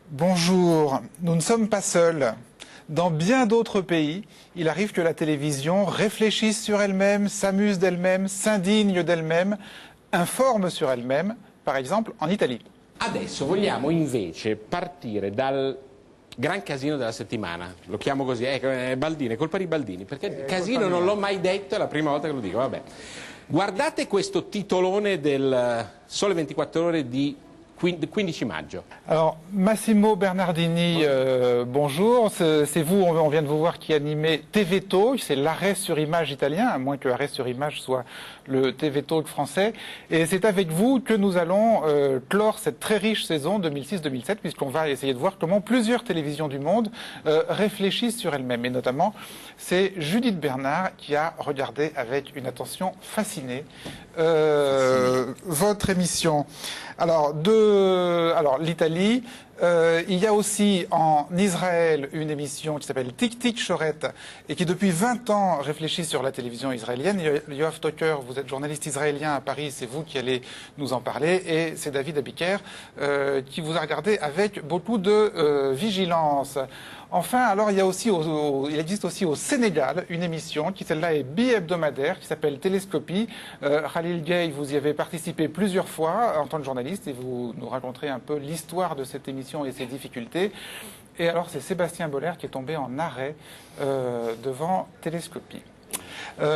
Bonjour, nous ne sommes pas seuls. Dans bien d'autres pays, il arrive que la télévision réfléchisse sur elle-même, s'amuse d'elle-même, s'indigne d'elle-même, informe sur elle-même, par exemple en Italie. Adesso vogliamo invece partire dal gran casino della settimana, lo chiamo così, Baldini, è colpa di Baldini, perché casino non l'ho mai detto, è la prima volta che lo dico, vabbè. Guardate questo titolone del Sole 24 Ore di 15 maggio. Alors, Massimo Bernardini, bonjour. C'est vous, on vient de vous voir, qui animez TV Talk. C'est l'arrêt sur image italien, à moins que l'arrêt sur image soit le TV Talk français. Et c'est avec vous que nous allons clore cette très riche saison 2006-2007, puisqu'on va essayer de voir comment plusieurs télévisions du monde réfléchissent sur elles-mêmes. Et notamment, c'est Judith Bernard qui a regardé avec une attention fascinée votre émission. Alors, l'Italie, il y a aussi en Israël une émission qui s'appelle Tic Tic Chorette et qui depuis 20 ans réfléchit sur la télévision israélienne. Yoav Toker, vous êtes journaliste israélien à Paris, c'est vous qui allez nous en parler. Et c'est David Abiker qui vous a regardé avec beaucoup de vigilance. Enfin, alors il existe aussi au Sénégal une émission qui celle-là est bi-hebdomadaire qui s'appelle Télescopie. Khalil Gay, vous y avez participé plusieurs fois en tant que journaliste et vous nous raconterez un peu l'histoire de cette émission et ses difficultés. Et alors c'est Sébastien Boller qui est tombé en arrêt devant Télescopie.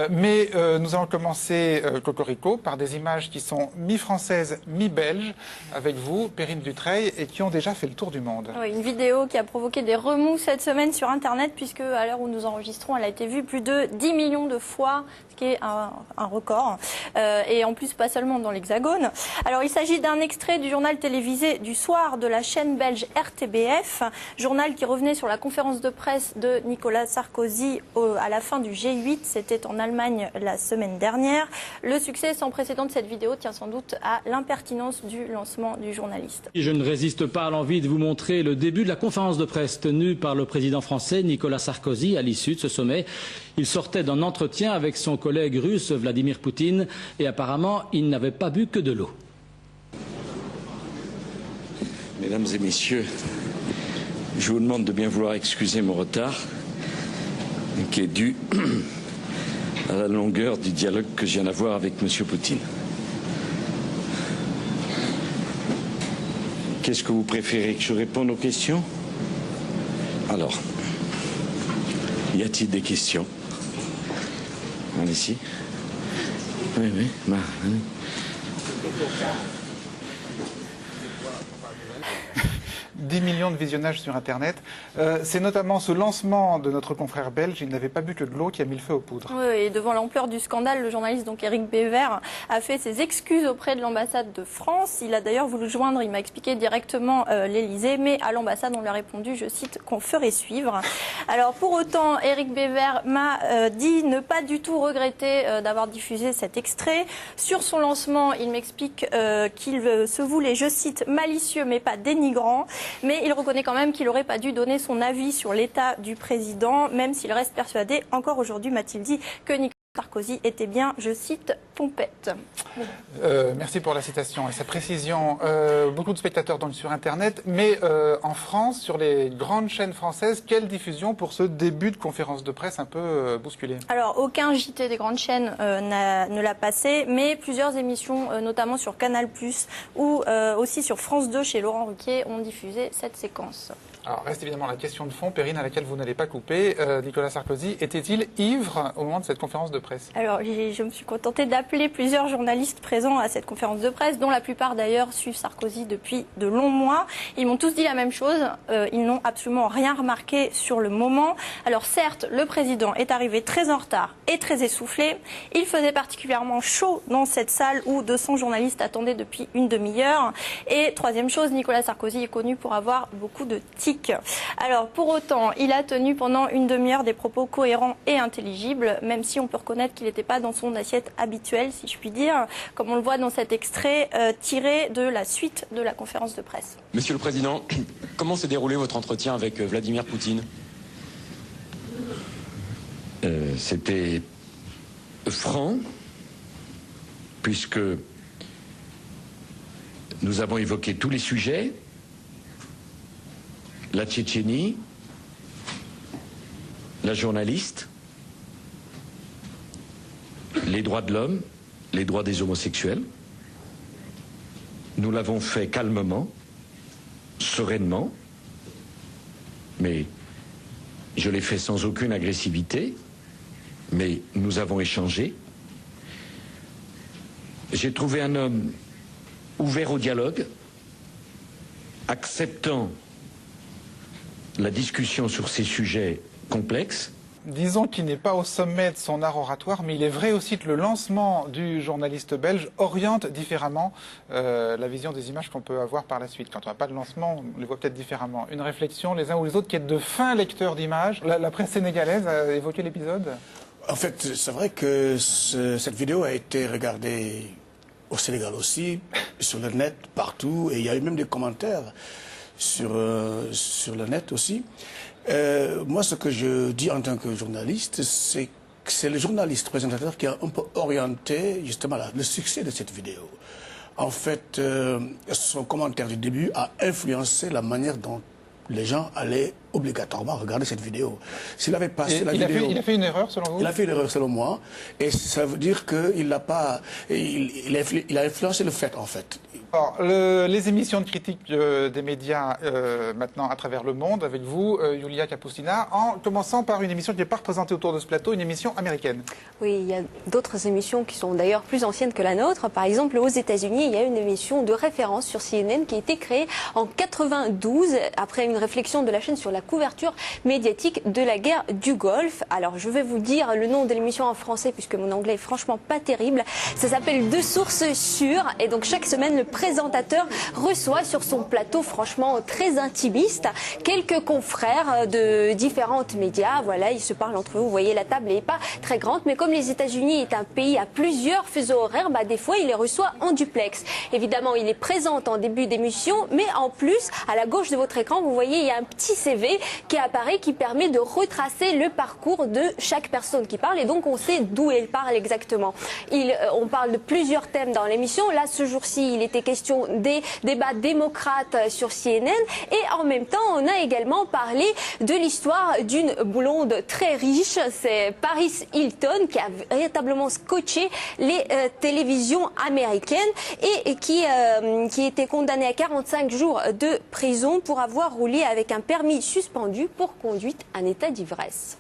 Mais nous allons commencer, Cocorico, par des images qui sont mi-françaises, mi-belges, avec vous, Perrine Dutreil, et qui ont déjà fait le tour du monde. Oui, une vidéo qui a provoqué des remous cette semaine sur Internet, puisque à l'heure où nous enregistrons, elle a été vue plus de 10 millions de fois, ce qui est un record. Et en plus, pas seulement dans l'Hexagone. Alors, il s'agit d'un extrait du journal télévisé du soir de la chaîne belge RTBF, journal qui revenait sur la conférence de presse de Nicolas Sarkozy à la fin du G8. C'était en Allemagne la semaine dernière. Le succès sans précédent de cette vidéo tient sans doute à l'impertinence du lancement du journaliste. Je ne résiste pas à l'envie de vous montrer le début de la conférence de presse tenue par le président français Nicolas Sarkozy à l'issue de ce sommet. Il sortait d'un entretien avec son collègue russe Vladimir Poutine et apparemment il n'avait pas bu que de l'eau. Mesdames et messieurs, je vous demande de bien vouloir excuser mon retard qui est dû à la longueur du dialogue que je viens d'avoir avec M. Poutine. Qu'est-ce que vous préférez, que je réponde aux questions? Alors, y a-t-il des questions? Allez-y. Oui, oui. Allez. 10 millions de visionnages sur Internet. C'est notamment ce lancement de notre confrère belge, il n'avait pas bu que de l'eau, qui a mis le feu aux poudres. Oui, et devant l'ampleur du scandale, le journaliste donc Éric Bévert a fait ses excuses auprès de l'ambassade de France. Il a d'ailleurs voulu joindre, il m'a expliqué directement l'Élysée, mais à l'ambassade on lui a répondu, je cite, qu'on ferait suivre. Alors pour autant, Éric Bévert m'a dit ne pas du tout regretter d'avoir diffusé cet extrait. Sur son lancement, il m'explique qu'il se voulait, je cite, malicieux mais pas dénigrant. Mais il reconnaît quand même qu'il n'aurait pas dû donner son avis sur l'état du président, même s'il reste persuadé, encore aujourd'hui m'a-t-il dit, que Nicolas Sarkozy était bien, je cite, pompette. Merci pour la citation et sa précision. Beaucoup de spectateurs donc sur Internet, mais en France, sur les grandes chaînes françaises, quelle diffusion pour ce début de conférence de presse un peu bousculé? Alors, aucun JT des grandes chaînes ne l'a passé, mais plusieurs émissions, notamment sur Canal+, ou aussi sur France 2 chez Laurent Ruquier, ont diffusé cette séquence. Alors, reste évidemment la question de fond, Perrine, à laquelle vous n'allez pas couper. Nicolas Sarkozy était-il ivre au moment de cette conférence de presse? Alors, je me suis contentée d'appeler plusieurs journalistes présents à cette conférence de presse, dont la plupart d'ailleurs suivent Sarkozy depuis de longs mois. Ils m'ont tous dit la même chose. Ils n'ont absolument rien remarqué sur le moment. Alors, certes, le président est arrivé très en retard et très essoufflé. Il faisait particulièrement chaud dans cette salle où 200 journalistes attendaient depuis une demi-heure. Et troisième chose, Nicolas Sarkozy est connu pour avoir beaucoup de tics. public. Alors pour autant, il a tenu pendant une demi-heure des propos cohérents et intelligibles, même si on peut reconnaître qu'il n'était pas dans son assiette habituelle, si je puis dire, comme on le voit dans cet extrait tiré de la suite de la conférence de presse. Monsieur le Président, comment s'est déroulé votre entretien avec Vladimir Poutine ? C'était franc, puisque nous avons évoqué tous les sujets, la Tchétchénie, la journaliste, les droits de l'homme, les droits des homosexuels. Nous l'avons fait calmement, sereinement, mais je l'ai fait sans aucune agressivité, mais nous avons échangé. J'ai trouvé un homme ouvert au dialogue, acceptant la discussion sur ces sujets complexes. Disons qu'il n'est pas au sommet de son art oratoire, mais il est vrai aussi que le lancement du journaliste belge oriente différemment la vision des images qu'on peut avoir par la suite. Quand on n'a pas de lancement, on les voit peut-être différemment. Une réflexion, les uns ou les autres, qui est de fins lecteurs d'images. La presse sénégalaise a évoqué l'épisode. En fait, c'est vrai que cette vidéo a été regardée au Sénégal aussi, sur le net, partout, et il y a eu même des commentaires sur le net aussi. Moi, ce que je dis en tant que journaliste, c'est que c'est le journaliste présentateur qui a un peu orienté justement le succès de cette vidéo. En fait, son commentaire du début a influencé la manière dont les gens allaient obligatoirement regarder cette vidéo. S'il avait passé la vidéo... Il a fait une erreur, selon vous? Il a fait une erreur, selon moi. Et ça veut dire qu'il n'a pas... Il a influencé le fait, en fait. Alors, les émissions de critique des médias maintenant à travers le monde, avec vous, Yulia Kapustina, en commençant par une émission qui n'est pas représentée autour de ce plateau, une émission américaine. Oui, il y a d'autres émissions qui sont d'ailleurs plus anciennes que la nôtre. Par exemple, aux États-Unis, il y a une émission de référence sur CNN qui a été créée en 92, après une réflexion de la chaîne sur la couverture médiatique de la guerre du Golfe. Alors, je vais vous dire le nom de l'émission en français, puisque mon anglais est franchement pas terrible. Ça s'appelle Deux sources sûres. Et donc, chaque semaine, le présentateur reçoit sur son plateau, franchement très intimiste, quelques confrères de différentes médias. Voilà, ils se parlent entre eux. Vous voyez, la table n'est pas très grande, mais comme les États-Unis est un pays à plusieurs fuseaux horaires, des fois, il les reçoit en duplex. Évidemment, il est présent en début d'émission, mais en plus, à la gauche de votre écran, vous voyez, il y a un petit CV qui apparaît, qui permet de retracer le parcours de chaque personne qui parle, et donc on sait d'où elle parle exactement. On parle de plusieurs thèmes dans l'émission. Là, ce jour-ci, il était question des débats démocrates sur CNN, et en même temps, on a également parlé de l'histoire d'une blonde très riche, c'est Paris Hilton, qui a véritablement scotché les télévisions américaines et qui était condamnée à 45 jours de prison pour avoir roulé avec un permis suspendu pour conduite en état d'ivresse.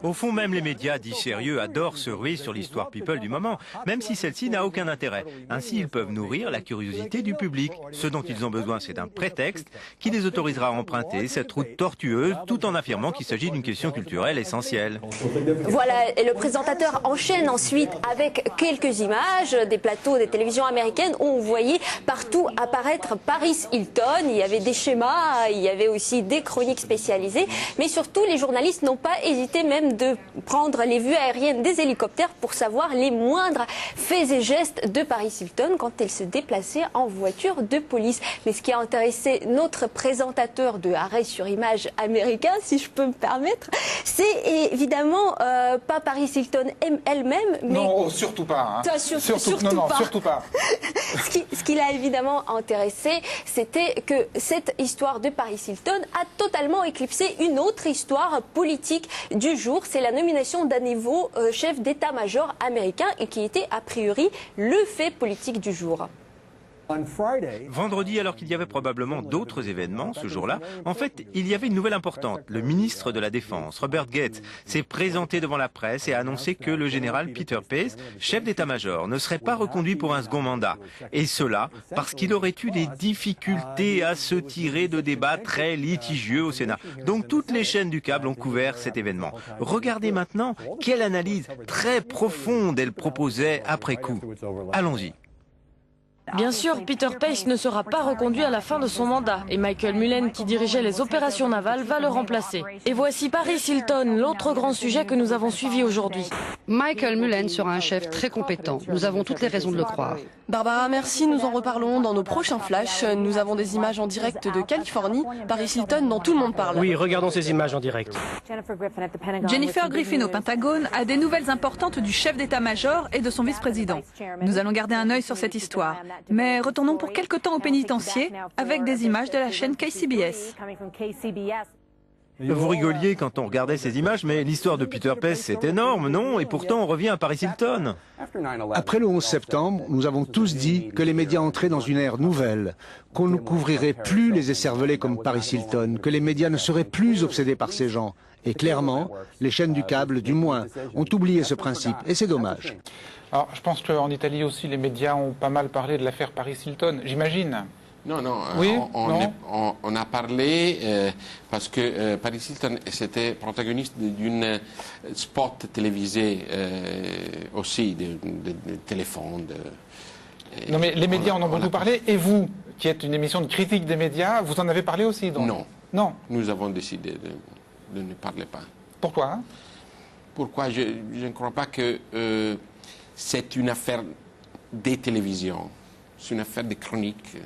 Au fond, même les médias dits sérieux adorent se ruer sur l'histoire people du moment, même si celle-ci n'a aucun intérêt. Ainsi, ils peuvent nourrir la curiosité du public. Ce dont ils ont besoin, c'est d'un prétexte qui les autorisera à emprunter cette route tortueuse, tout en affirmant qu'il s'agit d'une question culturelle essentielle. Voilà, et le présentateur enchaîne ensuite avec quelques images des plateaux des télévisions américaines où on voyait partout apparaître Paris Hilton. Il y avait des schémas, il y avait aussi des chroniques spécialisées, mais surtout les journalistes n'ont pas hésité même de prendre les vues aériennes des hélicoptères pour savoir les moindres faits et gestes de Paris Hilton quand elle se déplaçait en voiture de police. Mais ce qui a intéressé notre présentateur de arrêt sur image américain, si je peux me permettre, c'est évidemment pas Paris Hilton elle-même, mais... Non, surtout pas. Hein. Surtout pas. Ce qui l'a évidemment intéressé, c'était que cette histoire de Paris Hilton a totalement éclipsé une autre histoire politique du jour. C'est la nomination d'un nouveau chef d'état-major américain et qui était a priori le fait politique du jour. Vendredi, alors qu'il y avait probablement d'autres événements ce jour-là, en fait, il y avait une nouvelle importante. Le ministre de la Défense, Robert Gates, s'est présenté devant la presse et a annoncé que le général Peter Pace, chef d'état-major, ne serait pas reconduit pour un second mandat. Et cela parce qu'il aurait eu des difficultés à se tirer de débats très litigieux au Sénat. Donc toutes les chaînes du câble ont couvert cet événement. Regardez maintenant quelle analyse très profonde elle proposait après coup. Allons-y. Bien sûr, Peter Pace ne sera pas reconduit à la fin de son mandat et Michael Mullen, qui dirigeait les opérations navales, va le remplacer. Et voici Paris Hilton, l'autre grand sujet que nous avons suivi aujourd'hui. Michael Mullen sera un chef très compétent. Nous avons toutes les raisons de le croire. Barbara, merci. Nous en reparlons dans nos prochains flashs. Nous avons des images en direct de Californie. Paris Hilton, dont tout le monde parle. Oui, regardons ces images en direct. Jennifer Griffin au Pentagone a des nouvelles importantes du chef d'état-major et de son vice-président. Nous allons garder un œil sur cette histoire. Mais retournons pour quelque temps au pénitencier avec des images de la chaîne KCBS. Vous rigoliez quand on regardait ces images, mais l'histoire de Peter Pace, c'est énorme, non? Et pourtant, on revient à Paris Hilton. Après le 11 septembre, nous avons tous dit que les médias entraient dans une ère nouvelle, qu'on ne couvrirait plus les écervelés comme Paris Hilton, que les médias ne seraient plus obsédés par ces gens. Et clairement, les chaînes du câble, du moins, ont oublié ce principe, et c'est dommage. Alors, je pense qu'en Italie aussi, les médias ont pas mal parlé de l'affaire Paris Hilton, j'imagine. Non, non, oui, on a parlé parce que Paris Hilton c'était protagoniste d'une spot télévisé aussi, de téléphone. Non, mais les médias en ont beaucoup parlé, et vous, qui êtes une émission de critique des médias, vous en avez parlé aussi, donc? Non. Non. Nous avons décidé de ne parler pas. Pourquoi? Pourquoi? Je ne crois pas que c'est une affaire des télévisions. C'est une affaire des chroniques,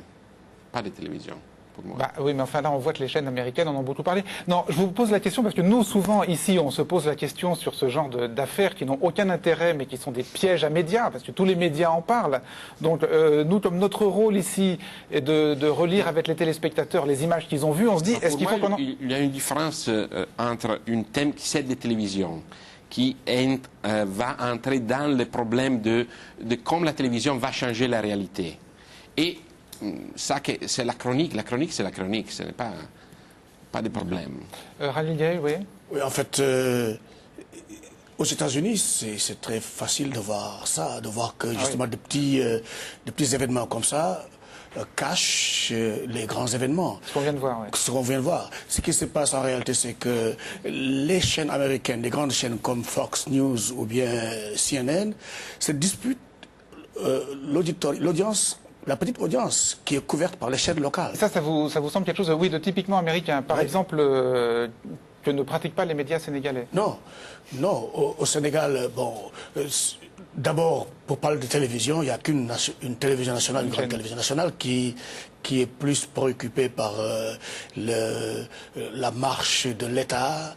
pas des télévisions, pour moi. Bah, oui, mais enfin là, on voit que les chaînes américaines en ont beaucoup parlé. Non, je vous pose la question parce que nous, souvent, ici, on se pose la question sur ce genre d'affaires qui n'ont aucun intérêt, mais qui sont des pièges à médias, parce que tous les médias en parlent. Donc, nous, comme notre rôle ici est de relire avec les téléspectateurs les images qu'ils ont vues, on se dit, est-ce qu'il faut qu'on en... Il y a une différence entre un thème qui c'est des télévisions, qui va entrer dans le problème de comment la télévision va changer la réalité. Et ça, c'est la chronique. La chronique, c'est la chronique. Ce n'est pas des problèmes. Rally Gay, oui. Oui, en fait, aux États-Unis, c'est très facile de voir ça, de voir que justement de petits événements comme ça cachent les grands événements. Ce qu'on vient de voir, oui. Ce qu'on vient de voir. Ce qui se passe en réalité, c'est que les chaînes américaines, les grandes chaînes comme Fox News ou bien CNN, se disputent l'audience, la petite audience qui est couverte par les chaînes locales. Ça vous semble quelque chose, oui, de typiquement américain. Par exemple, que ne pratiquent pas les médias sénégalais. Non, non. Au Sénégal, bon, d'abord, pour parler de télévision, il n'y a qu'une télévision nationale, une grande télévision nationale qui est plus préoccupée par la marche de l'État,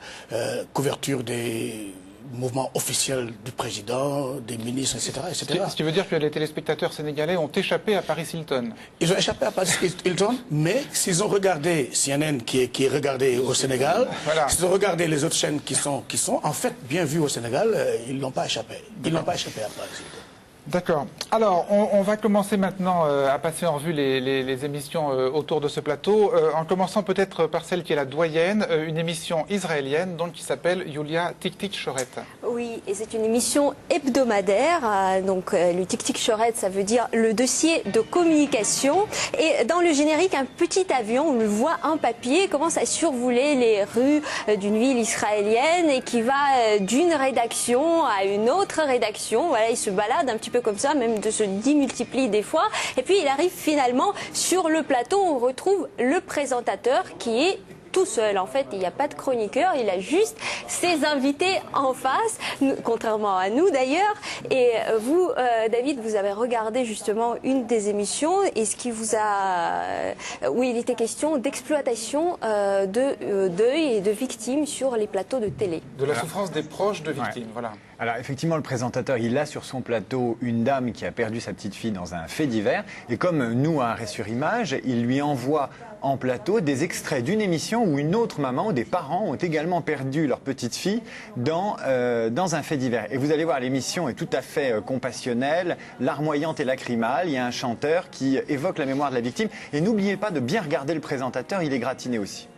couverture des mouvements officiels du président, des ministres, etc., etc. Ce qui veut dire que les téléspectateurs sénégalais ont échappé à Paris Hilton. Ils ont échappé à Paris Hilton, mais s'ils ont regardé CNN, qui est regardé au Sénégal, voilà. S'ils ont regardé les autres chaînes qui sont en fait bien vues au Sénégal, ils n'ont pas échappé. Ils n'ont pas échappé à Paris Hilton. D'accord. Alors, on va commencer maintenant à passer en revue les émissions autour de ce plateau, en commençant peut-être par celle qui est la doyenne, une émission israélienne donc, qui s'appelle Yulia Tik-Tik Shoret. Oui, et c'est une émission hebdomadaire. Donc, le Tik-Tik Shoret, ça veut dire le dossier de communication. Et dans le générique, un petit avion, on le voit, un papier, commence à survoler les rues d'une ville israélienne et qui va d'une rédaction à une autre rédaction. Voilà, il se balade un petit peu comme ça, même de se démultiplie des fois. Et puis il arrive finalement sur le plateau, on retrouve le présentateur qui est tout seul. En fait, il n'y a pas de chroniqueur, il a juste ses invités en face, contrairement à nous d'ailleurs. Et vous, David, vous avez regardé justement une des émissions et ce qui vous a... où il était question d'exploitation de deuil et de victimes sur les plateaux de télé. De la souffrance des proches de victimes, voilà. Alors effectivement, le présentateur, il a sur son plateau une dame qui a perdu sa petite fille dans un fait divers. Et comme nous, à Arrêt sur Image, il lui envoie en plateau des extraits d'une émission où une autre maman ou des parents ont également perdu leur petite fille dans un fait divers. Et vous allez voir, l'émission est tout à fait compassionnelle, larmoyante et lacrymale. Il y a un chanteur qui évoque la mémoire de la victime. Et n'oubliez pas de bien regarder le présentateur, il est gratiné aussi.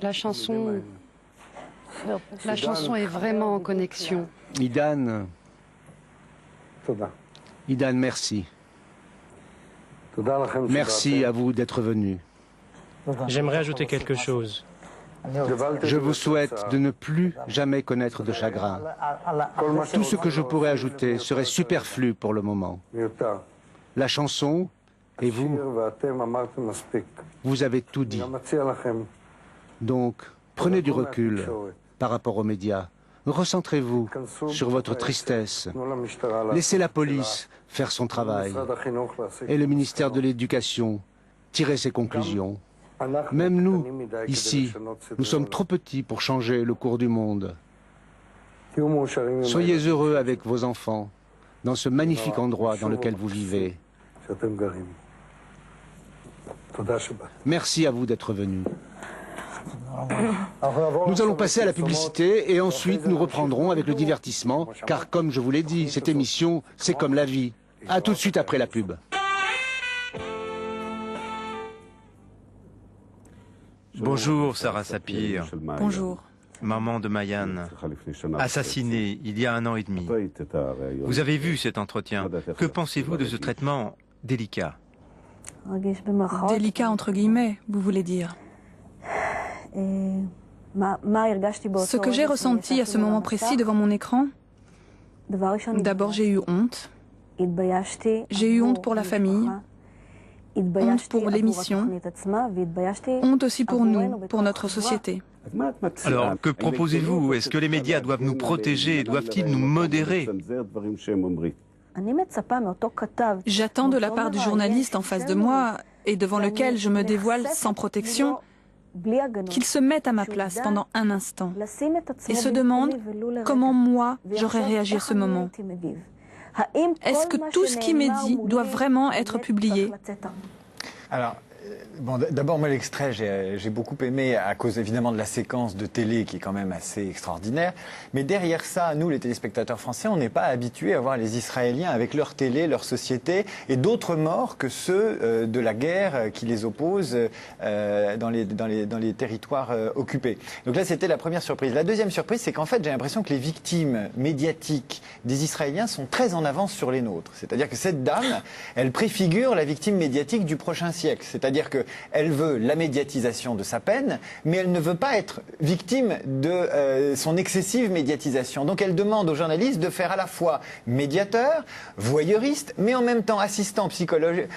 La chanson est vraiment en connexion. Idan, merci. Merci à vous d'être venu. J'aimerais ajouter quelque chose. Je vous souhaite de ne plus jamais connaître de chagrin. Tout ce que je pourrais ajouter serait superflu pour le moment. La chanson, et vous, vous avez tout dit. Donc, prenez du recul par rapport aux médias. Recentrez-vous sur votre tristesse. Laissez la police faire son travail et le ministère de l'Éducation tirer ses conclusions. Même nous, ici, nous sommes trop petits pour changer le cours du monde. Soyez heureux avec vos enfants dans ce magnifique endroit dans lequel vous vivez. Merci à vous d'être venus. Nous allons passer à la publicité et ensuite nous reprendrons avec le divertissement, car comme je vous l'ai dit, cette émission, c'est comme la vie. À tout de suite après la pub. Bonjour Sarah Sapir. Bonjour. Maman de Mayan, assassinée il y a 1 an et demi. Vous avez vu cet entretien. Que pensez-vous de ce traitement délicat? Délicat entre guillemets, vous voulez dire. Ce que j'ai ressenti à ce moment précis devant mon écran, d'abord j'ai eu honte. J'ai eu honte pour la famille, honte pour l'émission, honte aussi pour nous, pour notre société. Alors, que proposez-vous? Est-ce que les médias doivent nous protéger? Doivent-ils nous modérer? J'attends de la part du journaliste en face de moi et devant lequel je me dévoile sans protection qu'il se mette à ma place pendant un instant et se demande comment moi j'aurais réagi à ce moment. Est-ce que tout ce qui m'est dit doit vraiment être publié? Alors, bon, d'abord, moi, l'extrait, j'ai beaucoup aimé à cause évidemment de la séquence de télé qui est quand même assez extraordinaire. Mais derrière ça, nous, les téléspectateurs français, on n'est pas habitués à voir les Israéliens avec leur télé, leur société et d'autres morts que ceux de la guerre qui les oppose dans les territoires occupés. Donc là, c'était la première surprise. La deuxième surprise, c'est qu'en fait, j'ai l'impression que les victimes médiatiques des Israéliens sont très en avance sur les nôtres. C'est-à-dire que cette dame, elle préfigure la victime médiatique du prochain siècle. C'est-à-dire qu'elle veut la médiatisation de sa peine, mais elle ne veut pas être victime de son excessive médiatisation. Donc elle demande aux journalistes de faire à la fois médiateur, voyeuriste, mais en même temps assistant psychologue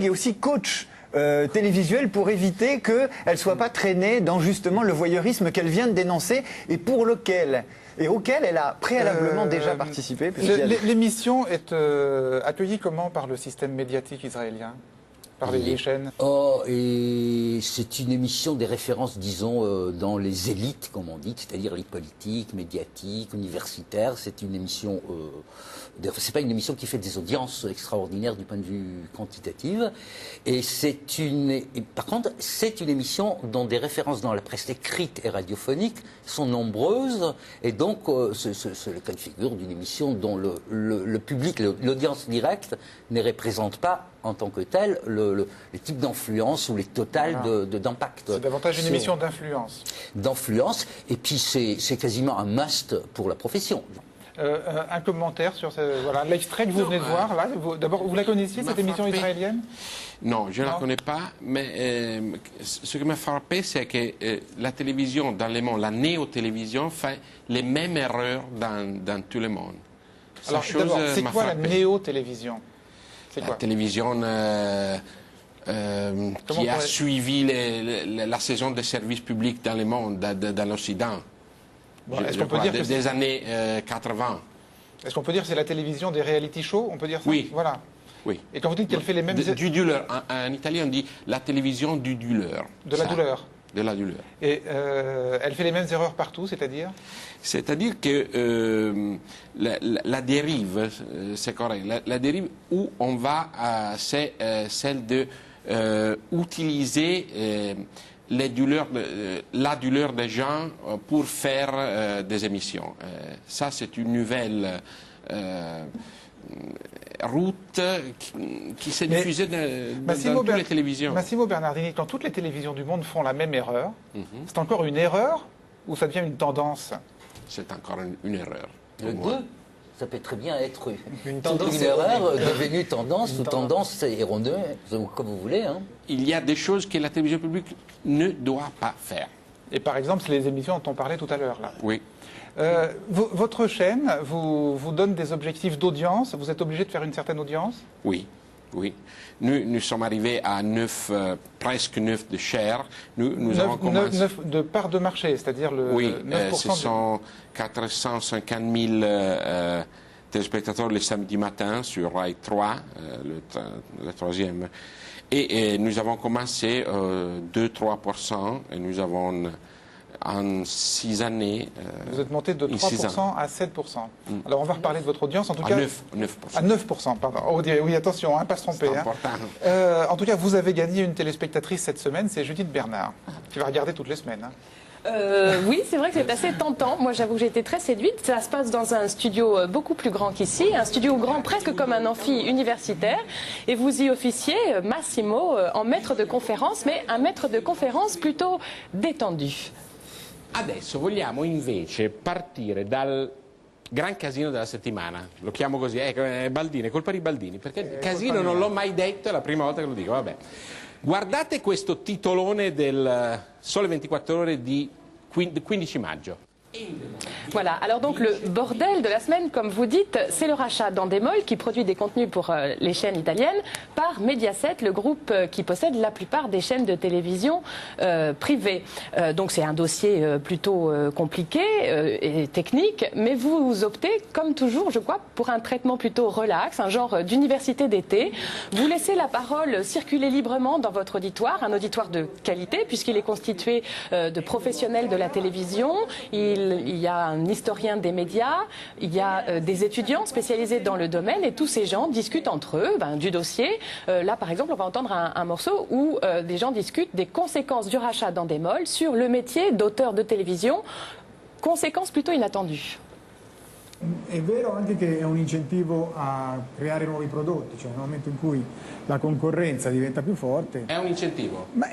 et aussi coach télévisuel pour éviter qu'elle ne soit pas traînée dans justement le voyeurisme qu'elle vient de dénoncer et pour lequel... Et auquel elle a préalablement déjà participé. L'émission est accueillie comment par le système médiatique israélien? Par les chaînes? Et c'est une émission des références, disons, dans les élites, comme on dit, c'est-à-dire les politiques, médiatiques, universitaires. C'est une émission... c'est pas une émission qui fait des audiences extraordinaires du point de vue quantitatif. Et par contre, c'est une émission dont des références dans la presse écrite et radiophonique sont nombreuses. Et donc, c'est le cas de figure d'une émission dont le public, l'audience directe, ne représente pas en tant que tel le type d'influence ou les totales d'impact. C'est davantage une émission d'influence. D'influence, et puis c'est quasiment un must pour la profession. Un commentaire sur voilà, l'extrait que vous venez de voir là. D'abord, vous la connaissiez, cette émission israélienne? Non, je ne la connais pas, mais ce qui m'a frappé, c'est que la télévision dans le monde, la néo-télévision, fait les mêmes erreurs dans tout le monde. Alors, d'abord, c'est quoi la néo-télévision? La télévision qui a suivi la saison des services publics dans le monde, dans l'Occident. Bon, est-ce qu'on peut dire que des années 80. Est-ce qu'on peut dire que c'est la télévision des reality shows? On peut dire ça? Oui. Voilà. Oui. Et quand vous dites qu'elle fait les mêmes... Du douleur. En italien, on dit la télévision du douleur. De la douleur. De la douleur. Et elle fait les mêmes erreurs partout, c'est-à-dire? C'est-à-dire que la dérive, c'est correct, la dérive où on va, c'est celle de utiliser la douleur des gens pour faire des émissions. Ça, c'est une nouvelle route qui s'est diffusée dans toutes les télévisions. Massimo Bernardini, quand toutes les télévisions du monde font la même erreur, c'est encore une erreur ou ça devient une tendance? C'est encore une erreur. Ça peut très bien être une erreur devenue tendance ou tendance erronée, comme vous voulez. Hein. Il y a des choses que la télévision publique ne doit pas faire. Et par exemple, c'est les émissions dont on parlait tout à l'heure. Oui. Votre chaîne vous donne des objectifs d'audience. Vous êtes obligé de faire une certaine audience? Oui. Oui. Nous sommes arrivés à 9, presque 9 de share. Nous avons commencé... 9 de part de marché, c'est-à-dire le 9%. Ce sont 450 000 téléspectateurs le samedi matin sur Rai 3, le troisième. Et nous avons commencé 2-3% et nous avons... En 6 années... Vous êtes monté de 3% à 7%. Alors on va reparler de votre audience. En tout cas, 9%. À 9%, pardon. Oh, oui, attention, pas se tromper. En tout cas, vous avez gagné une téléspectatrice cette semaine, c'est Judith Bernard, qui va regarder toutes les semaines. Oui, c'est vrai que c'est assez tentant. Moi, j'avoue que j'ai été très séduite. Ça se passe dans un studio beaucoup plus grand qu'ici, un studio grand presque comme un amphi universitaire. Et vous y officiez, Massimo, en maître de conférence, mais un maître de conférence plutôt détendu. Adesso vogliamo invece partire dal gran casino della settimana, lo chiamo così, Baldini, è colpa di Baldini, perché casino non l'ho mai detto, è la prima volta che lo dico, vabbè. Guardate questo titolone del Sole 24 Ore di 15 maggio. Voilà, alors donc le bordel de la semaine, comme vous dites, c'est le rachat d'Endemol qui produit des contenus pour les chaînes italiennes par Mediaset, le groupe qui possède la plupart des chaînes de télévision privées. Donc c'est un dossier plutôt compliqué et technique, mais vous optez, comme toujours, je crois, pour un traitement plutôt relax, un genre d'université d'été. Vous laissez la parole circuler librement dans votre auditoire, un auditoire de qualité, puisqu'il est constitué de professionnels de la télévision. Il y a un historien des médias, il y a des étudiants spécialisés dans le domaine et tous ces gens discutent entre eux du dossier. Là, par exemple, on va entendre un morceau où des gens discutent des conséquences du rachat d'Endemol sur le métier d'auteur de télévision, conséquences plutôt inattendues. È vero anche che è un incentivo a creare nuovi prodotti, cioè nel momento in cui la concorrenza diventa più forte. È un incentivo? Ma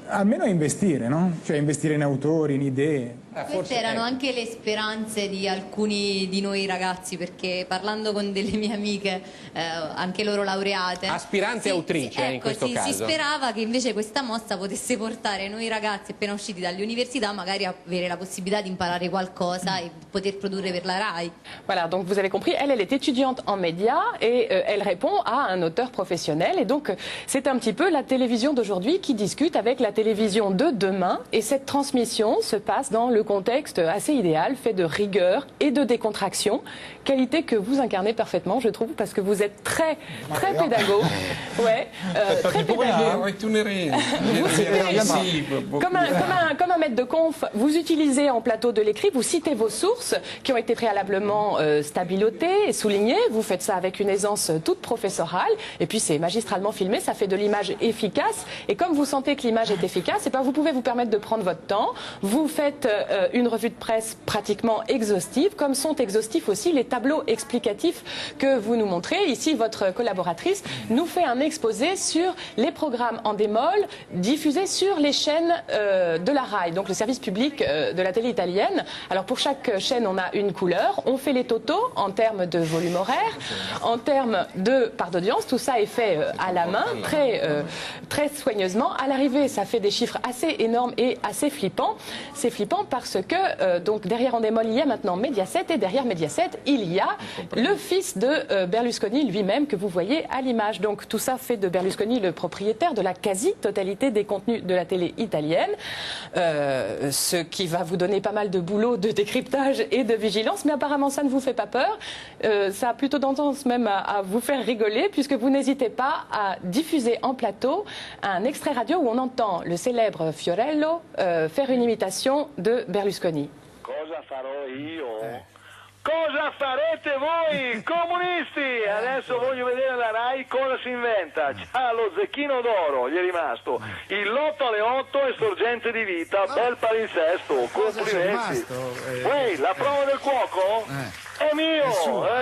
almeno a investire, no? Cioè investire in autori, in idee. Queste erano anche le speranze di alcuni di noi ragazzi, perché parlando con delle mie amiche, anche loro laureate, aspiranti autrici in questo caso, si sperava che invece questa mossa potesse portare noi ragazzi appena usciti dalle università magari a avere la possibilità di imparare qualcosa e poter produrre per la RAI. Voilà, donc vous avez compris, elle est étudiante en médias et elle répond à un auteur professionnel, et donc c'est un petit peu la télévision d'aujourd'hui qui discute avec la télévision de demain, et cette transmission se passe dans le contexte assez idéal, fait de rigueur et de décontraction, qualité que vous incarnez parfaitement, je trouve, parce que vous êtes très pédago. Ouais, très pédago. Comme un maître de conf, vous utilisez en plateau de l'écrit, vous citez vos sources qui ont été préalablement stabilotées et soulignées, vous faites ça avec une aisance toute professorale, et puis c'est magistralement filmé, ça fait de l'image efficace, et comme vous sentez que l'image est efficace, et bien vous pouvez vous permettre de prendre votre temps, vous faites une revue de presse pratiquement exhaustive, comme sont exhaustifs aussi les tableaux explicatifs que vous nous montrez. Ici, votre collaboratrice nous fait un exposé sur les programmes Endemol diffusés sur les chaînes de la RAI, donc le service public de la télé italienne. Alors pour chaque chaîne, on a une couleur, on fait les totaux en termes de volume horaire, en termes de part d'audience, tout ça est fait à la main, très soigneusement. À l'arrivée, ça fait des chiffres assez énormes et assez flippants. C'est flippant parce que donc derrière Endemol, il y a maintenant Mediaset, et derrière Mediaset, il y a le fils de Berlusconi lui-même que vous voyez à l'image. Donc tout ça fait de Berlusconi le propriétaire de la quasi-totalité des contenus de la télé italienne, ce qui va vous donner pas mal de boulot de décryptage et de vigilance, mais apparemment ça ne vous fait pas peur. Ça a plutôt tendance même à vous faire rigoler, puisque vous n'hésitez pas à diffuser en plateau un extrait radio où on entend le célèbre Fiorello faire une imitation de Berlusconi. Cosa farò io? Cosa farete voi, comunisti? Adesso voglio vedere la RAI cosa si inventa. C'ha lo zecchino d'oro, gli è rimasto. Il lotto alle 8 è sorgente di vita, bel palinsesto, complimenti. Uè, la prova del cuoco? È mio,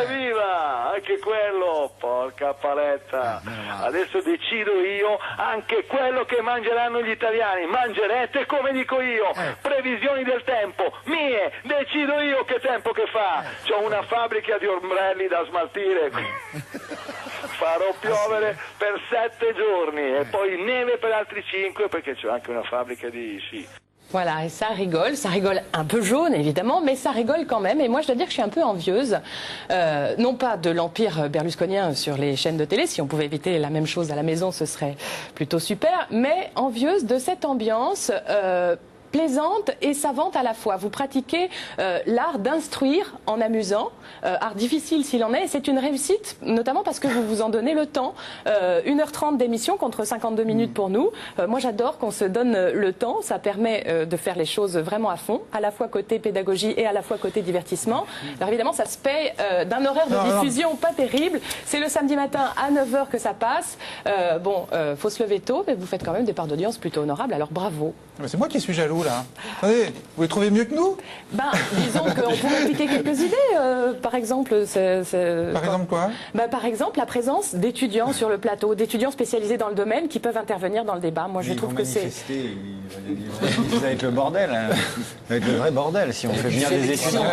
evviva, anche quello, porca paletta. Adesso decido io anche quello che mangeranno gli italiani. Mangerete come dico io, previsioni del tempo, mie, decido io che tempo che fa. C'ho una fabbrica di ombrelli da smaltire. Farò piovere per 7 giorni e poi neve per altri 5 perché c'ho anche una fabbrica di sci. Voilà, et ça rigole un peu jaune évidemment, mais ça rigole quand même. Et moi je dois dire que je suis un peu envieuse, non pas de l'empire berlusconien sur les chaînes de télé, si on pouvait éviter la même chose à la maison ce serait plutôt super, mais envieuse de cette ambiance plaisante et savante à la fois. Vous pratiquez l'art d'instruire en amusant, art difficile s'il en est, et c'est une réussite, notamment parce que vous vous en donnez le temps. 1h30 d'émission contre 52 minutes pour nous. Moi j'adore qu'on se donne le temps, ça permet de faire les choses vraiment à fond, à la fois côté pédagogie et à la fois côté divertissement. Alors évidemment ça se paye d'un horaire de diffusion pas terrible, c'est le samedi matin à 9h que ça passe. Faut se lever tôt, mais vous faites quand même des parts d'audience plutôt honorables, alors bravo. C'est moi qui suis jaloux là. Attendez, vous les trouvez mieux que nous? Disons qu'on pourrait piquer quelques idées. Par exemple, Par exemple quoi? Par exemple, la présence d'étudiants sur le plateau, d'étudiants spécialisés dans le domaine qui peuvent intervenir dans le débat. Moi, je trouve que c'est... Ça va être le bordel, hein. Ça va être le vrai bordel si on fait venir des étudiants.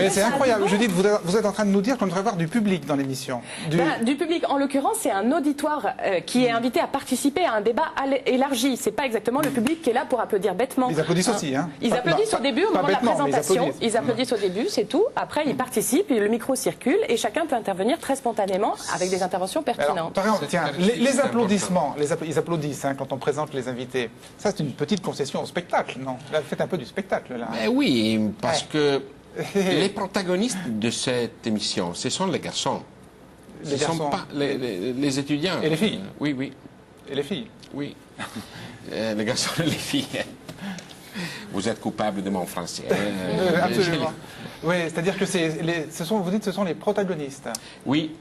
C'est incroyable. Judith, vous êtes en train de nous dire qu'on devrait avoir du public dans l'émission. Du public. En l'occurrence, c'est un auditoire qui est invité à participer à un débat élargi. C'est pas exactement le public qui est là pour applaudir bêtement. Ils applaudissent aussi, hein. Ils applaudissent au début, au moment de la présentation. Ils applaudissent au début, c'est tout. Après, ils participent, le micro circule et chacun peut intervenir très spontanément avec des interventions pertinentes. Alors, par exemple, tiens, les applaudissements, ils applaudissent quand on présente les invités. Ça, c'est une petite concession au spectacle, non? Là, vous faites un peu du spectacle, là. Mais oui, parce que les protagonistes de cette émission, ce sont les garçons. Ce ne sont pas les étudiants. Et les filles? Oui, oui. Et les filles? Oui. Les garçons et les filles. Vous êtes coupable de mon français. Absolument. Oui, c'est-à-dire que vous dites que ce sont les protagonistes. Oui,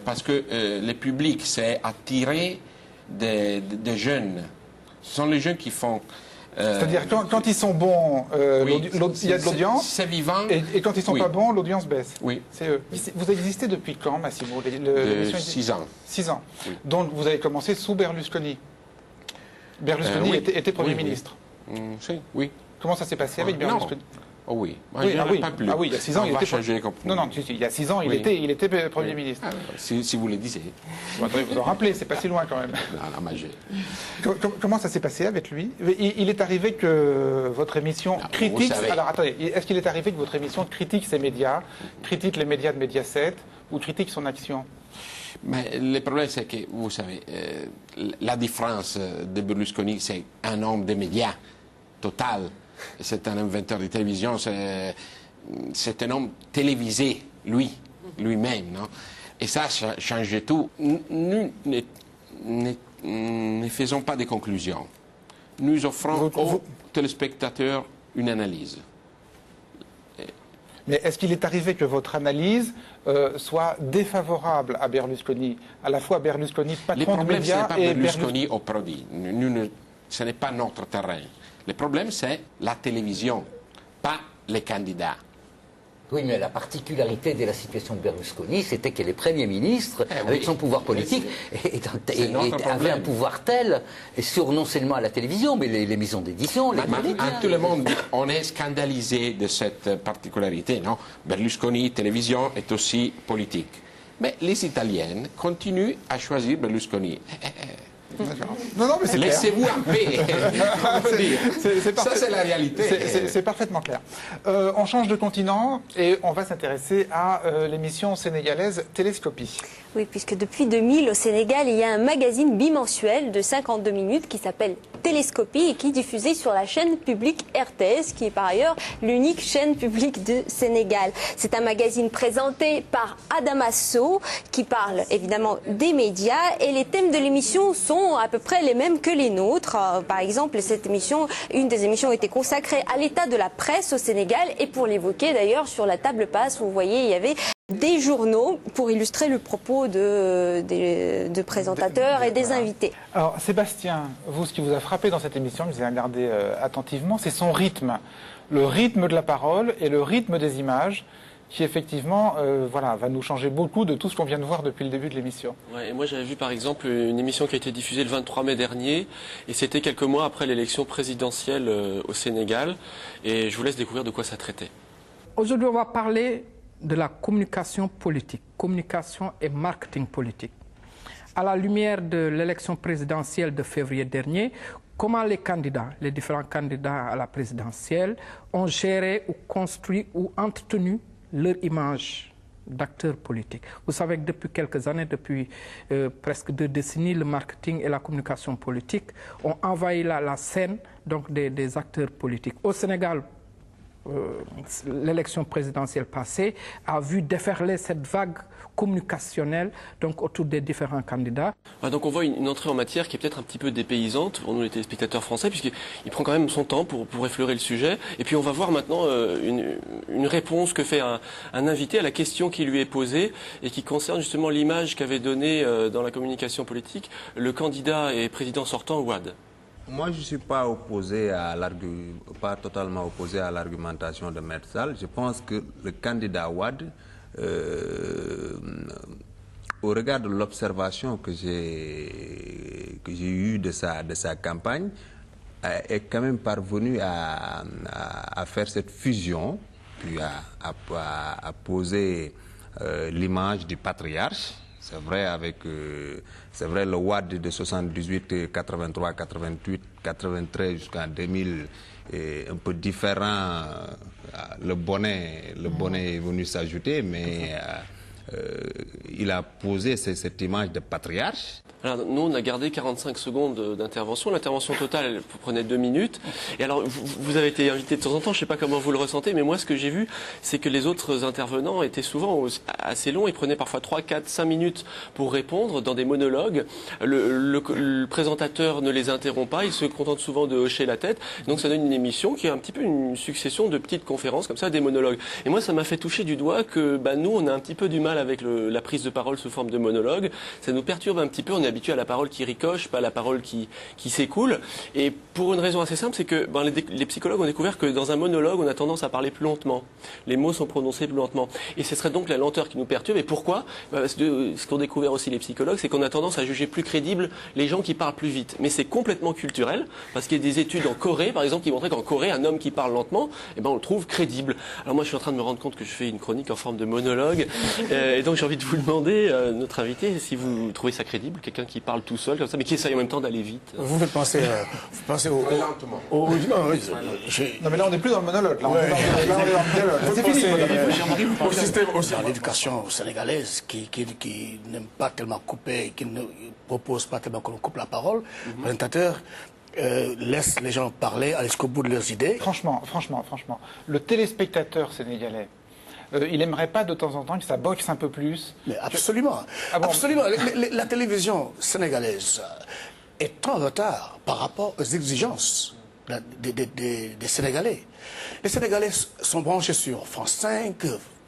parce que le public s'est attiré des jeunes. Ce sont les jeunes qui font... C'est-à-dire quand ils sont bons, il y a de l'audience. C'est vivant. Et quand ils ne sont pas bons, l'audience baisse. Oui. C'est eux. Vous existez depuis quand, Massimo? 6 ans. 6 ans. Oui. Donc vous avez commencé sous Berlusconi. Berlusconi était Premier ministre. Oui. Comment ça s'est passé avec Berlusconi? Oh oui. Pas plus. Il y a 6 ans, il était... Non, il y a 6 ans, il était Premier ministre. Si vous le disiez. Attendez, vous en rappelez, c'est pas si loin quand même. Comment ça s'est passé avec lui? Il est arrivé que votre émission critique... Alors attendez, est-ce qu'il est arrivé que votre émission critique ses médias, critique les médias de Mediaset, ou critique son action? Mais le problème, c'est que, vous savez, la différence de Berlusconi, c'est un homme des médias total. C'est un inventeur de télévision, c'est un homme télévisé, lui-même, non? Et ça change tout. Nous ne faisons pas de conclusions. Nous offrons aux téléspectateurs une analyse. Mais est-ce qu'il est arrivé que votre analyse soit défavorable à Berlusconi? À la fois Berlusconi, patron de médias, et Berlusconi au produit. Ce n'est pas notre terrain. Le problème, c'est la télévision, pas les candidats. Oui, mais la particularité de la situation de Berlusconi, c'était que les premiers ministres, avec son pouvoir politique, avaient un pouvoir tel, sur non seulement à la télévision, mais les maisons d'édition, les médias. Tout le monde, on est scandalisé de cette particularité, non? Berlusconi, télévision, est aussi politique. Mais les Italiennes continuent à choisir Berlusconi. Non, mais c'est clair. Laissez-vous en paix. Ça, c'est la réalité. C'est parfaitement clair. On change de continent et on va s'intéresser à l'émission sénégalaise Télescopie. Oui, puisque depuis 2000, au Sénégal, il y a un magazine bimensuel de 52 minutes qui s'appelle Télescopie et qui est diffusé sur la chaîne publique RTS, qui est par ailleurs l'unique chaîne publique de Sénégal. C'est un magazine présenté par Adama Sow, qui parle évidemment des médias, et les thèmes de l'émission sont à peu près les mêmes que les nôtres. Par exemple, cette émission, une des émissions était consacrée à l'état de la presse au Sénégal, et pour l'évoquer d'ailleurs, sur la table basse, vous voyez, il y avait des journaux pour illustrer le propos de présentateurs et des invités. Alors Sébastien, vous, ce qui vous a frappé dans cette émission, vous avez regardé attentivement, c'est son rythme. Le rythme de la parole et le rythme des images qui effectivement voilà, va nous changer beaucoup de tout ce qu'on vient de voir depuis le début de l'émission. Ouais, et moi j'avais vu par exemple une émission qui a été diffusée le 23 mai dernier, et c'était quelques mois après l'élection présidentielle au Sénégal, et je vous laisse découvrir de quoi ça traitait. Aujourd'hui on va parler de la communication politique, communication et marketing politique. À la lumière de l'élection présidentielle de février dernier, comment les candidats, les différents candidats à la présidentielle, ont géré ou construit ou entretenu leur image d'acteurs politiques. Vous savez que depuis quelques années, depuis presque 2 décennies, le marketing et la communication politique ont envahi la scène donc des acteurs politiques. Au Sénégal, l'élection présidentielle passée a vu déferler cette vague communicationnelle donc autour des différents candidats. Donc on voit une entrée en matière qui est peut-être un petit peu dépaysante pour nous les téléspectateurs français, puisqu'il prend quand même son temps pour effleurer le sujet. Et puis on va voir maintenant une réponse que fait un invité à la question qui lui est posée et qui concerne justement l'image qu'avait donnée dans la communication politique le candidat et président sortant Wade. Moi, je ne suis pas totalement opposé à l'argumentation de Maître Sall. Je pense que le candidat Wade, au regard de l'observation que j'ai eue de sa campagne, est quand même parvenu à faire cette fusion, puis à poser l'image du patriarche. C'est vrai, le Wade de 78, 83, 88, 93 jusqu'en 2000 est un peu différent. Le bonnet est venu s'ajouter, mais il a posé cette image de patriarche. Alors, nous, on a gardé 45 secondes d'intervention. L'intervention totale, elle prenait 2 minutes. Et alors, vous avez été invité de temps en temps, je ne sais pas comment vous le ressentez, mais moi, ce que j'ai vu, c'est que les autres intervenants étaient souvent assez longs. Ils prenaient parfois 3, 4, 5 minutes pour répondre dans des monologues. Le présentateur ne les interrompt pas, il se contente souvent de hocher la tête. Donc, ça donne une émission qui est un petit peu une succession de petites conférences, comme ça, des monologues. Et moi, ça m'a fait toucher du doigt que nous, on a un petit peu du mal avec la prise de parole sous forme de monologue. Ça nous perturbe un petit peu. On est habitué à la parole qui ricoche, pas à la parole qui s'écoule. Et pour une raison assez simple, c'est que les psychologues ont découvert que dans un monologue, on a tendance à parler plus lentement. Les mots sont prononcés plus lentement. Et ce serait donc la lenteur qui nous perturbe. Et pourquoi? Parce que ce qu'ont découvert aussi les psychologues, c'est qu'on a tendance à juger plus crédibles les gens qui parlent plus vite. Mais c'est complètement culturel, parce qu'il y a des études en Corée, par exemple, qui montraient qu'en Corée, un homme qui parle lentement, on le trouve crédible. Alors moi, je suis en train de me rendre compte que je fais une chronique en forme de monologue. Et donc j'ai envie de vous demander, notre invité, si vous trouvez ça crédible, quelqu'un qui parle tout seul comme ça, mais qui essaye en même temps d'aller vite. Vous faites penser, au non, mais là on n'est plus dans le monologue. Là, on est dans le monologue. Au système, dans l'éducation sénégalaise qui n'aime pas tellement couper, qui ne propose pas tellement qu'on coupe la parole, le présentateur laisse les gens parler, aller jusqu'au bout de leurs idées. Franchement, le téléspectateur sénégalais, il n'aimerait pas de temps en temps que ça boxe un peu plus? Mais absolument. Absolument. La télévision sénégalaise est en retard par rapport aux exigences des Sénégalais. Les Sénégalais sont branchés sur France 5,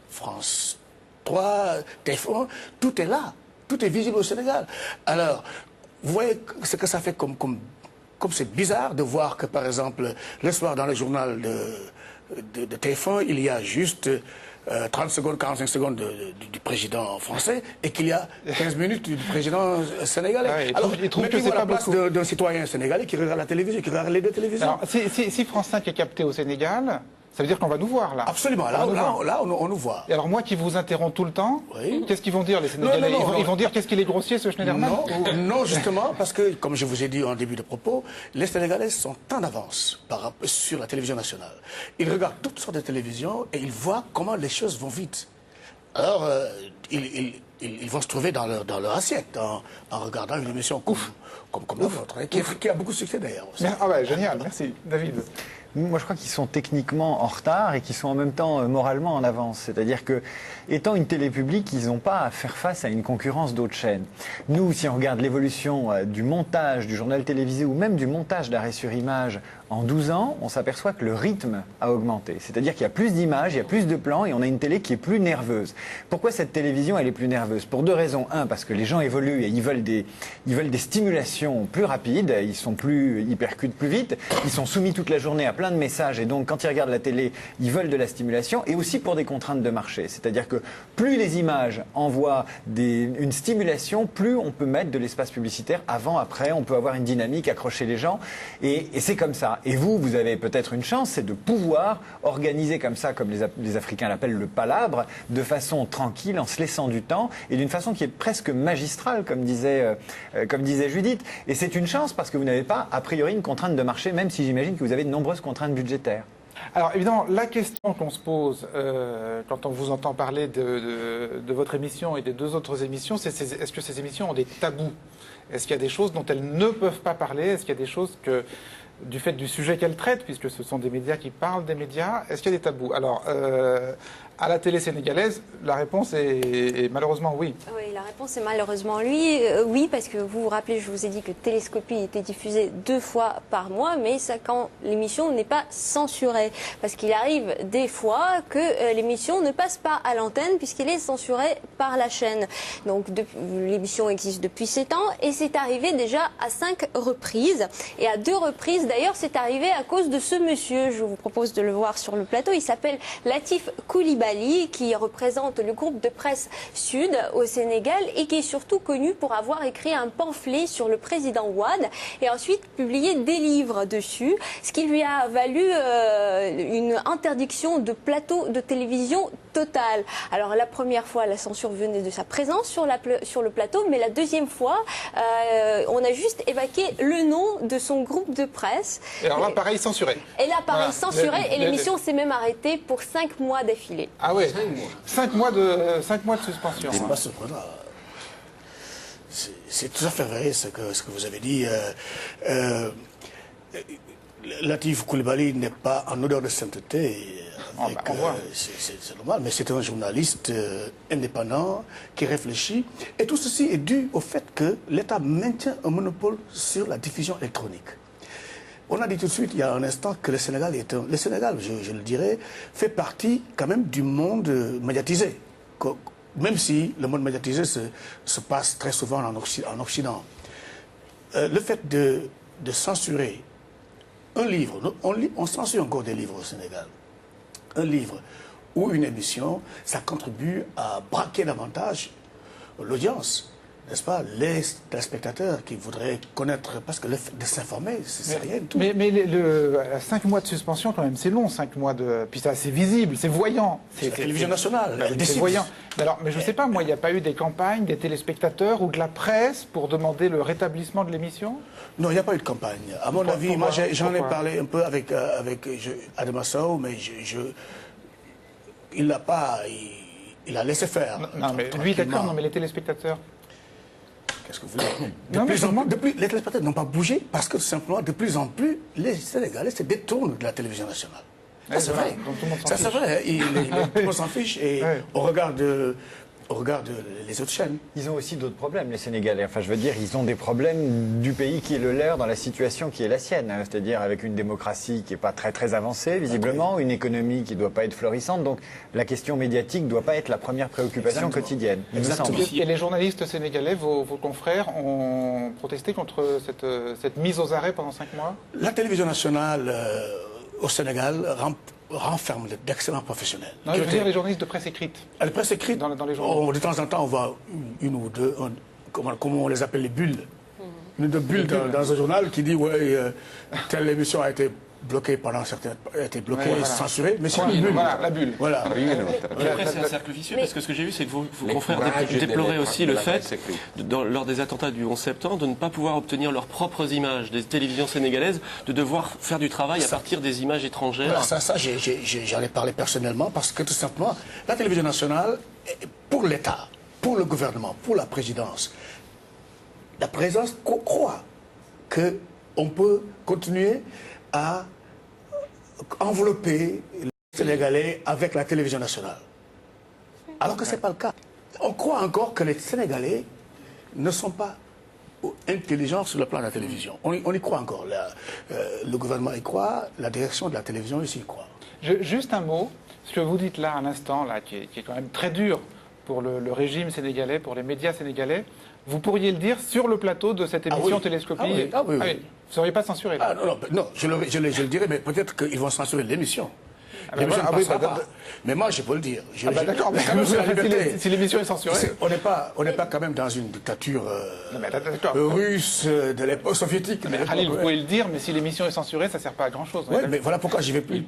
France 3, TF1, tout est là. Tout est visible au Sénégal. Alors, vous voyez ce que ça fait comme c'est bizarre de voir que, par exemple, le soir dans le journal de TF1, il y a juste 30 secondes, 45 secondes du président français et qu'il y a 15 minutes du président sénégalais. Ouais, alors, il trouve que c'est pas place d'un citoyen sénégalais qui regarde la télévision, qui regarde les deux télévisions. Alors, si France 5 est capté au Sénégal, ça veut dire qu'on va nous voir là. Absolument, là on nous voit. Et alors moi qui vous interromps tout le temps, qu'est-ce qu'ils vont dire les Sénégalais? Ils vont dire qu'est-ce qu'il est grossier ce Schneiderman? Non, justement, parce que, comme je vous ai dit en début de propos, les Sénégalais sont en avance sur la télévision nationale. Ils regardent toutes sortes de télévisions et ils voient comment les choses vont vite. Alors, ils vont se trouver dans leur assiette en regardant une émission comme la vôtre, qui a beaucoup de succès d'ailleurs. Ah ouais, génial, merci. David? Moi, je crois qu'ils sont techniquement en retard et qu'ils sont en même temps moralement en avance. C'est-à-dire que, étant une télé publique, ils n'ont pas à faire face à une concurrence d'autres chaînes. Nous, si on regarde l'évolution du montage du journal télévisé ou même du montage d'arrêt sur image En 12 ans, on s'aperçoit que le rythme a augmenté. C'est-à-dire qu'il y a plus d'images, il y a plus de plans et on a une télé qui est plus nerveuse. Pourquoi cette télévision, elle est plus nerveuse? Pour 2 raisons. Un, parce que les gens évoluent et ils veulent des stimulations plus rapides, ils percutent plus vite, ils sont soumis toute la journée à plein de messages et donc quand ils regardent la télé, ils veulent de la stimulation et aussi pour des contraintes de marché. C'est-à-dire que plus les images envoient une stimulation, plus on peut mettre de l'espace publicitaire avant, après, on peut avoir une dynamique, accrocher les gens et c'est comme ça. Et vous avez peut-être une chance, c'est de pouvoir organiser comme ça, comme les Africains l'appellent le palabre, de façon tranquille, en se laissant du temps, et d'une façon qui est presque magistrale, comme disait Judith. Et c'est une chance parce que vous n'avez pas, a priori, une contrainte de marché, même si j'imagine que vous avez de nombreuses contraintes budgétaires. Alors évidemment, la question qu'on se pose quand on vous entend parler de votre émission et des 2 autres émissions, c'est est-ce que ces émissions ont des tabous? Est-ce qu'il y a des choses dont elles ne peuvent pas parler? Est-ce qu'il y a des choses que, du fait du sujet qu'elles traitent, puisque ce sont des médias qui parlent des médias, est-ce qu'il y a des tabous? Alors, à la télé sénégalaise, la réponse est malheureusement oui. Oui, la réponse est malheureusement oui, parce que vous vous rappelez, je vous ai dit que Télescopie était diffusée 2 fois par mois, mais ça quand l'émission n'est pas censurée. Parce qu'il arrive des fois que l'émission ne passe pas à l'antenne puisqu'elle est censurée par la chaîne. Donc l'émission existe depuis 7 ans et c'est arrivé déjà à 5 reprises. Et à 2 reprises, d'ailleurs, c'est arrivé à cause de ce monsieur. Je vous propose de le voir sur le plateau. Il s'appelle Latif Coulibaly, qui représente le groupe de presse Sud au Sénégal et qui est surtout connu pour avoir écrit un pamphlet sur le président Wade et ensuite publié des livres dessus, ce qui lui a valu une interdiction de plateau de télévision totale. Alors la première fois, la censure venait de sa présence sur le plateau, mais la deuxième fois, on a juste évacué le nom de son groupe de presse. Et alors là, pareil, censuré. Et là, pareil, censuré, et l'émission s'est même arrêtée pour 5 mois d'affilée. Ah oui, 5 mois de suspension. C'est pas surprenant. C'est tout à fait vrai ce que vous avez dit. Latif Coulibaly n'est pas en odeur de sainteté. C'est normal, mais c'est un journaliste indépendant qui réfléchit. Et tout ceci est dû au fait que l'État maintient un monopole sur la diffusion électronique. On a dit tout de suite, il y a un instant, que le Sénégal, je le dirais, fait partie quand même du monde médiatisé. Même si le monde médiatisé se passe très souvent en Occident. Le fait de censurer un livre, on censure encore des livres au Sénégal. Un livre ou une émission, ça contribue à braquer davantage l'audience. N'est-ce pas, les téléspectateurs qui voudraient connaître, parce que le fait de s'informer, c'est rien du tout. Mais 5 mois de suspension, quand même, c'est long, 5 mois de... Puis ça, c'est visible, c'est voyant. C'est la télévision nationale, elle c'est voyant. Mais je ne sais pas, moi, il n'y a pas eu des campagnes, des téléspectateurs ou de la presse pour demander le rétablissement de l'émission? Non, il n'y a pas eu de campagne. À mon avis, moi, j'en ai parlé un peu avec Adama Sow, mais il n'a pas... Il a laissé faire. Non, mais lui, d'accord, non, mais les téléspectateurs... Qu'est-ce que vous voulez? Les téléspectateurs n'ont pas bougé parce que tout simplement, de plus en plus, les Sénégalais se détournent de la télévision nationale. C'est vrai. Ça, c'est vrai. Tout le monde s'en fiche et on regarde les autres chaînes. Ils ont aussi d'autres problèmes, les Sénégalais. Enfin, je veux dire, ils ont des problèmes du pays qui est le leur dans la situation qui est la sienne. C'est-à-dire avec une démocratie qui n'est pas très très avancée, visiblement, une économie qui ne doit pas être florissante. Donc, la question médiatique ne doit pas être la première préoccupation quotidienne. Et les journalistes sénégalais, vos confrères, ont protesté contre cette mise aux arrêts pendant 5 mois? La télévision nationale au Sénégal renferme d'excellents professionnels. Non, je veux dire les journalistes de presse écrite. La presse écrite, dans les journaux. De temps en temps, on voit une ou deux, comment on les appelle, les bulles. Une de bulles dans un journal qui dit, ouais, telle émission a été bloquée pendant certaines... a été bloquée, censurée, mais c'est une bulle. Voilà, la bulle. Voilà. Et après, c'est un cercle vicieux, parce que ce que j'ai vu, c'est que vos confrères déploraient aussi le fait, lors des attentats du 11 septembre, de ne pas pouvoir obtenir leurs propres images des télévisions sénégalaises, de devoir faire du travail à partir des images étrangères. Voilà, ça j'en ai parlé personnellement, parce que tout simplement, la télévision nationale, pour l'État, pour le gouvernement, pour la présidence, la présidence croit qu'on peut continuer à envelopper les Sénégalais avec la télévision nationale. Alors que ce n'est pas le cas. On croit encore que les Sénégalais ne sont pas intelligent sur le plan de la télévision. On y croit encore. Le gouvernement y croit, la direction de la télévision ici y croit. Juste un mot, ce que vous dites là à l'instant, qui est quand même très dur pour le régime sénégalais, pour les médias sénégalais, vous pourriez le dire sur le plateau de cette émission Télescopie. Oui. Vous ne seriez pas censuré là. Non, je le dirais, mais peut-être qu'ils vont censurer l'émission. Mais moi, je peux le dire. D'accord, mais si l'émission est censurée... On n'est pas quand même dans une dictature russe de l'époque soviétique. Khalil, vous pouvez le dire, mais si l'émission est censurée, ça ne sert pas à grand-chose. Oui, mais voilà pourquoi j'y vais plus.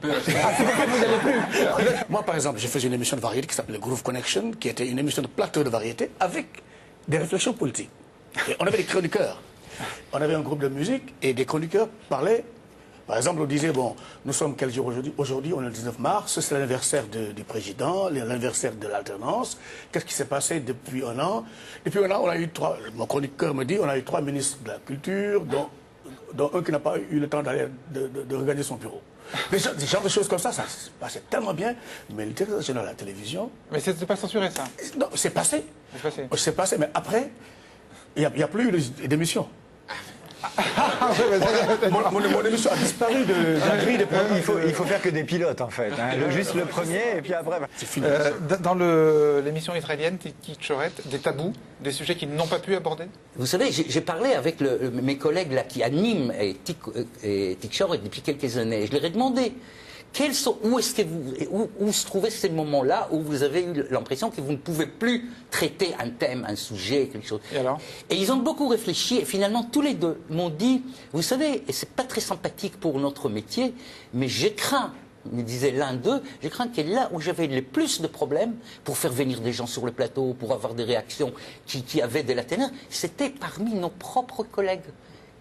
Moi, par exemple, je faisais une émission de variété qui s'appelait Groove Connection, qui était une émission de plateau de variété avec des réflexions politiques. Et on avait des chroniqueurs. On avait un groupe de musique et des chroniqueurs parlaient. Par exemple, on disait, bon, nous sommes quel jour aujourd'hui? Aujourd'hui, on est le 19 mars, c'est l'anniversaire du président, l'anniversaire de l'alternance. Qu'est-ce qui s'est passé depuis un an? Depuis un an, on a eu mon chroniqueur me dit, on a eu 3 ministres de la culture, dont un qui n'a pas eu le temps d'aller de regagner son bureau. Des genres de choses comme ça se passait tellement bien, mais le directeur général de la télévision... Mais c'est pas censuré, ça? Non, c'est passé. C'est passé, mais après, il n'y a plus d'émission. Mon émission a disparu de la grille des programmes. Il faut faire que des pilotes, en fait. Juste le premier, et puis après... C'est fini. Dans l'émission israélienne, Tikchoret, des tabous, des sujets qu'ils n'ont pas pu aborder? Vous savez, j'ai parlé avec mes collègues là, qui animent Tikchoret depuis quelques années. Je leur ai demandé... Où se trouvaient ces moments-là où vous avez eu l'impression que vous ne pouvez plus traiter un thème, un sujet, quelque chose. Et ils ont beaucoup réfléchi et finalement tous les deux m'ont dit, vous savez, et c'est pas très sympathique pour notre métier, mais je crains, me disait l'un d'eux, je crains que là où j'avais le plus de problèmes pour faire venir des gens sur le plateau, pour avoir des réactions qui avaient de la teneur, c'était parmi nos propres collègues,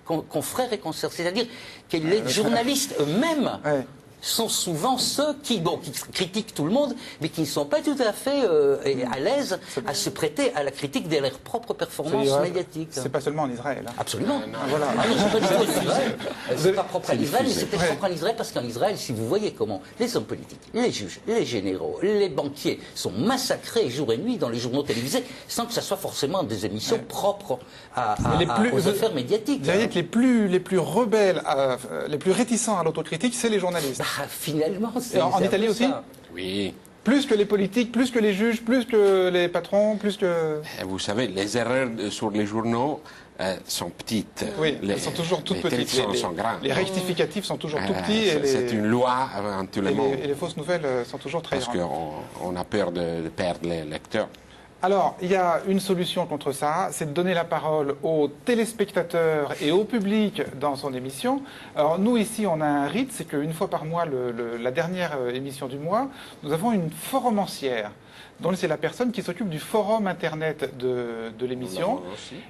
confrères et consoeurs. C'est-à-dire que les journalistes eux-mêmes sont souvent ceux qui critiquent tout le monde, mais qui ne sont pas tout à fait à l'aise à se prêter à la critique de leurs propres performances médiatiques. C'est pas seulement en Israël. Hein. Absolument. Voilà. C'est pas du tout en Israël. C'est pas propre à l'Israël, mais c'est peut-être propre à Israël parce qu'en Israël, si vous voyez comment les hommes politiques, les juges, les généraux, les banquiers sont massacrés jour et nuit dans les journaux télévisés, sans que ça soit forcément des émissions propres aux affaires médiatiques. Vous voyez que les plus rebelles, les plus réticents à l'autocritique, c'est les journalistes. Finalement, c'est en Italie aussi? Oui. Plus que les politiques, plus que les juges, plus que les patrons, plus que... Vous savez, les erreurs sur les journaux sont petites. Oui, elles sont toujours toutes petites. Sont grandes. Les rectificatifs sont toujours tout petits. C'est une loi en tout le monde. Et les fausses nouvelles sont toujours très grandes. Parce qu'on a peur de perdre les lecteurs. Alors, il y a une solution contre ça, c'est de donner la parole aux téléspectateurs et au public dans son émission. Alors, nous, ici, on a un rite, c'est qu'une fois par mois, la dernière émission du mois, nous avons une foromancière. Donc, c'est la personne qui s'occupe du forum Internet de l'émission.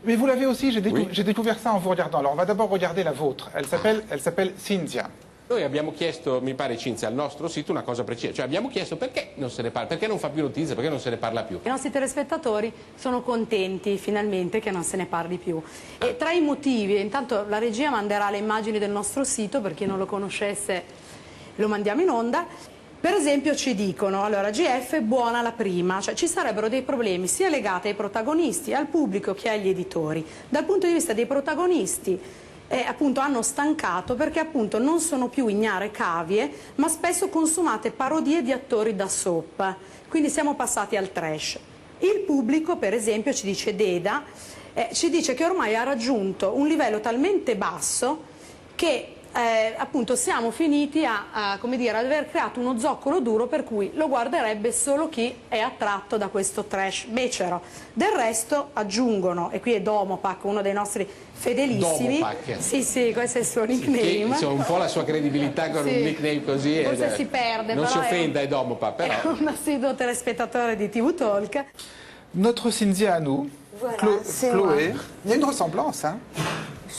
Mais vous l'avez aussi, j'ai découvert ça en vous regardant. Alors, on va d'abord regarder la vôtre. Elle s'appelle Cynthia. Noi abbiamo chiesto, mi pare Cinzia, al nostro sito una cosa precisa, cioè abbiamo chiesto perché non se ne parla, perché non fa più notizie, perché non se ne parla più. I nostri telespettatori sono contenti finalmente che non se ne parli più. E tra i motivi, intanto la regia manderà le immagini del nostro sito, per chi non lo conoscesse lo mandiamo in onda. Per esempio ci dicono, allora GF è buona la prima, cioè ci sarebbero dei problemi sia legati ai protagonisti, al pubblico che agli editori. Dal punto di vista dei protagonisti appunto hanno stancato perché appunto non sono più ignare cavie ma spesso consumate parodie di attori da soap, quindi siamo passati al trash. Il pubblico per esempio ci dice Deda, ci dice che ormai ha raggiunto un livello talmente basso che appunto siamo finiti come dire, ad aver creato uno zoccolo duro per cui lo guarderebbe solo chi è attratto da questo trash becero. Del resto aggiungono, e qui è Domopac, uno dei nostri fedelissimi. Domopac. Sì, questo è il suo nickname. Insomma, un po' la sua credibilità con un nickname così. Forse si perde, non però si offenda, è Domopac, però. È un assiduo telespettatore di TV Talk. Notre Cynthia à nous, voilà, Chloé. Il y a une ressemblance, hein?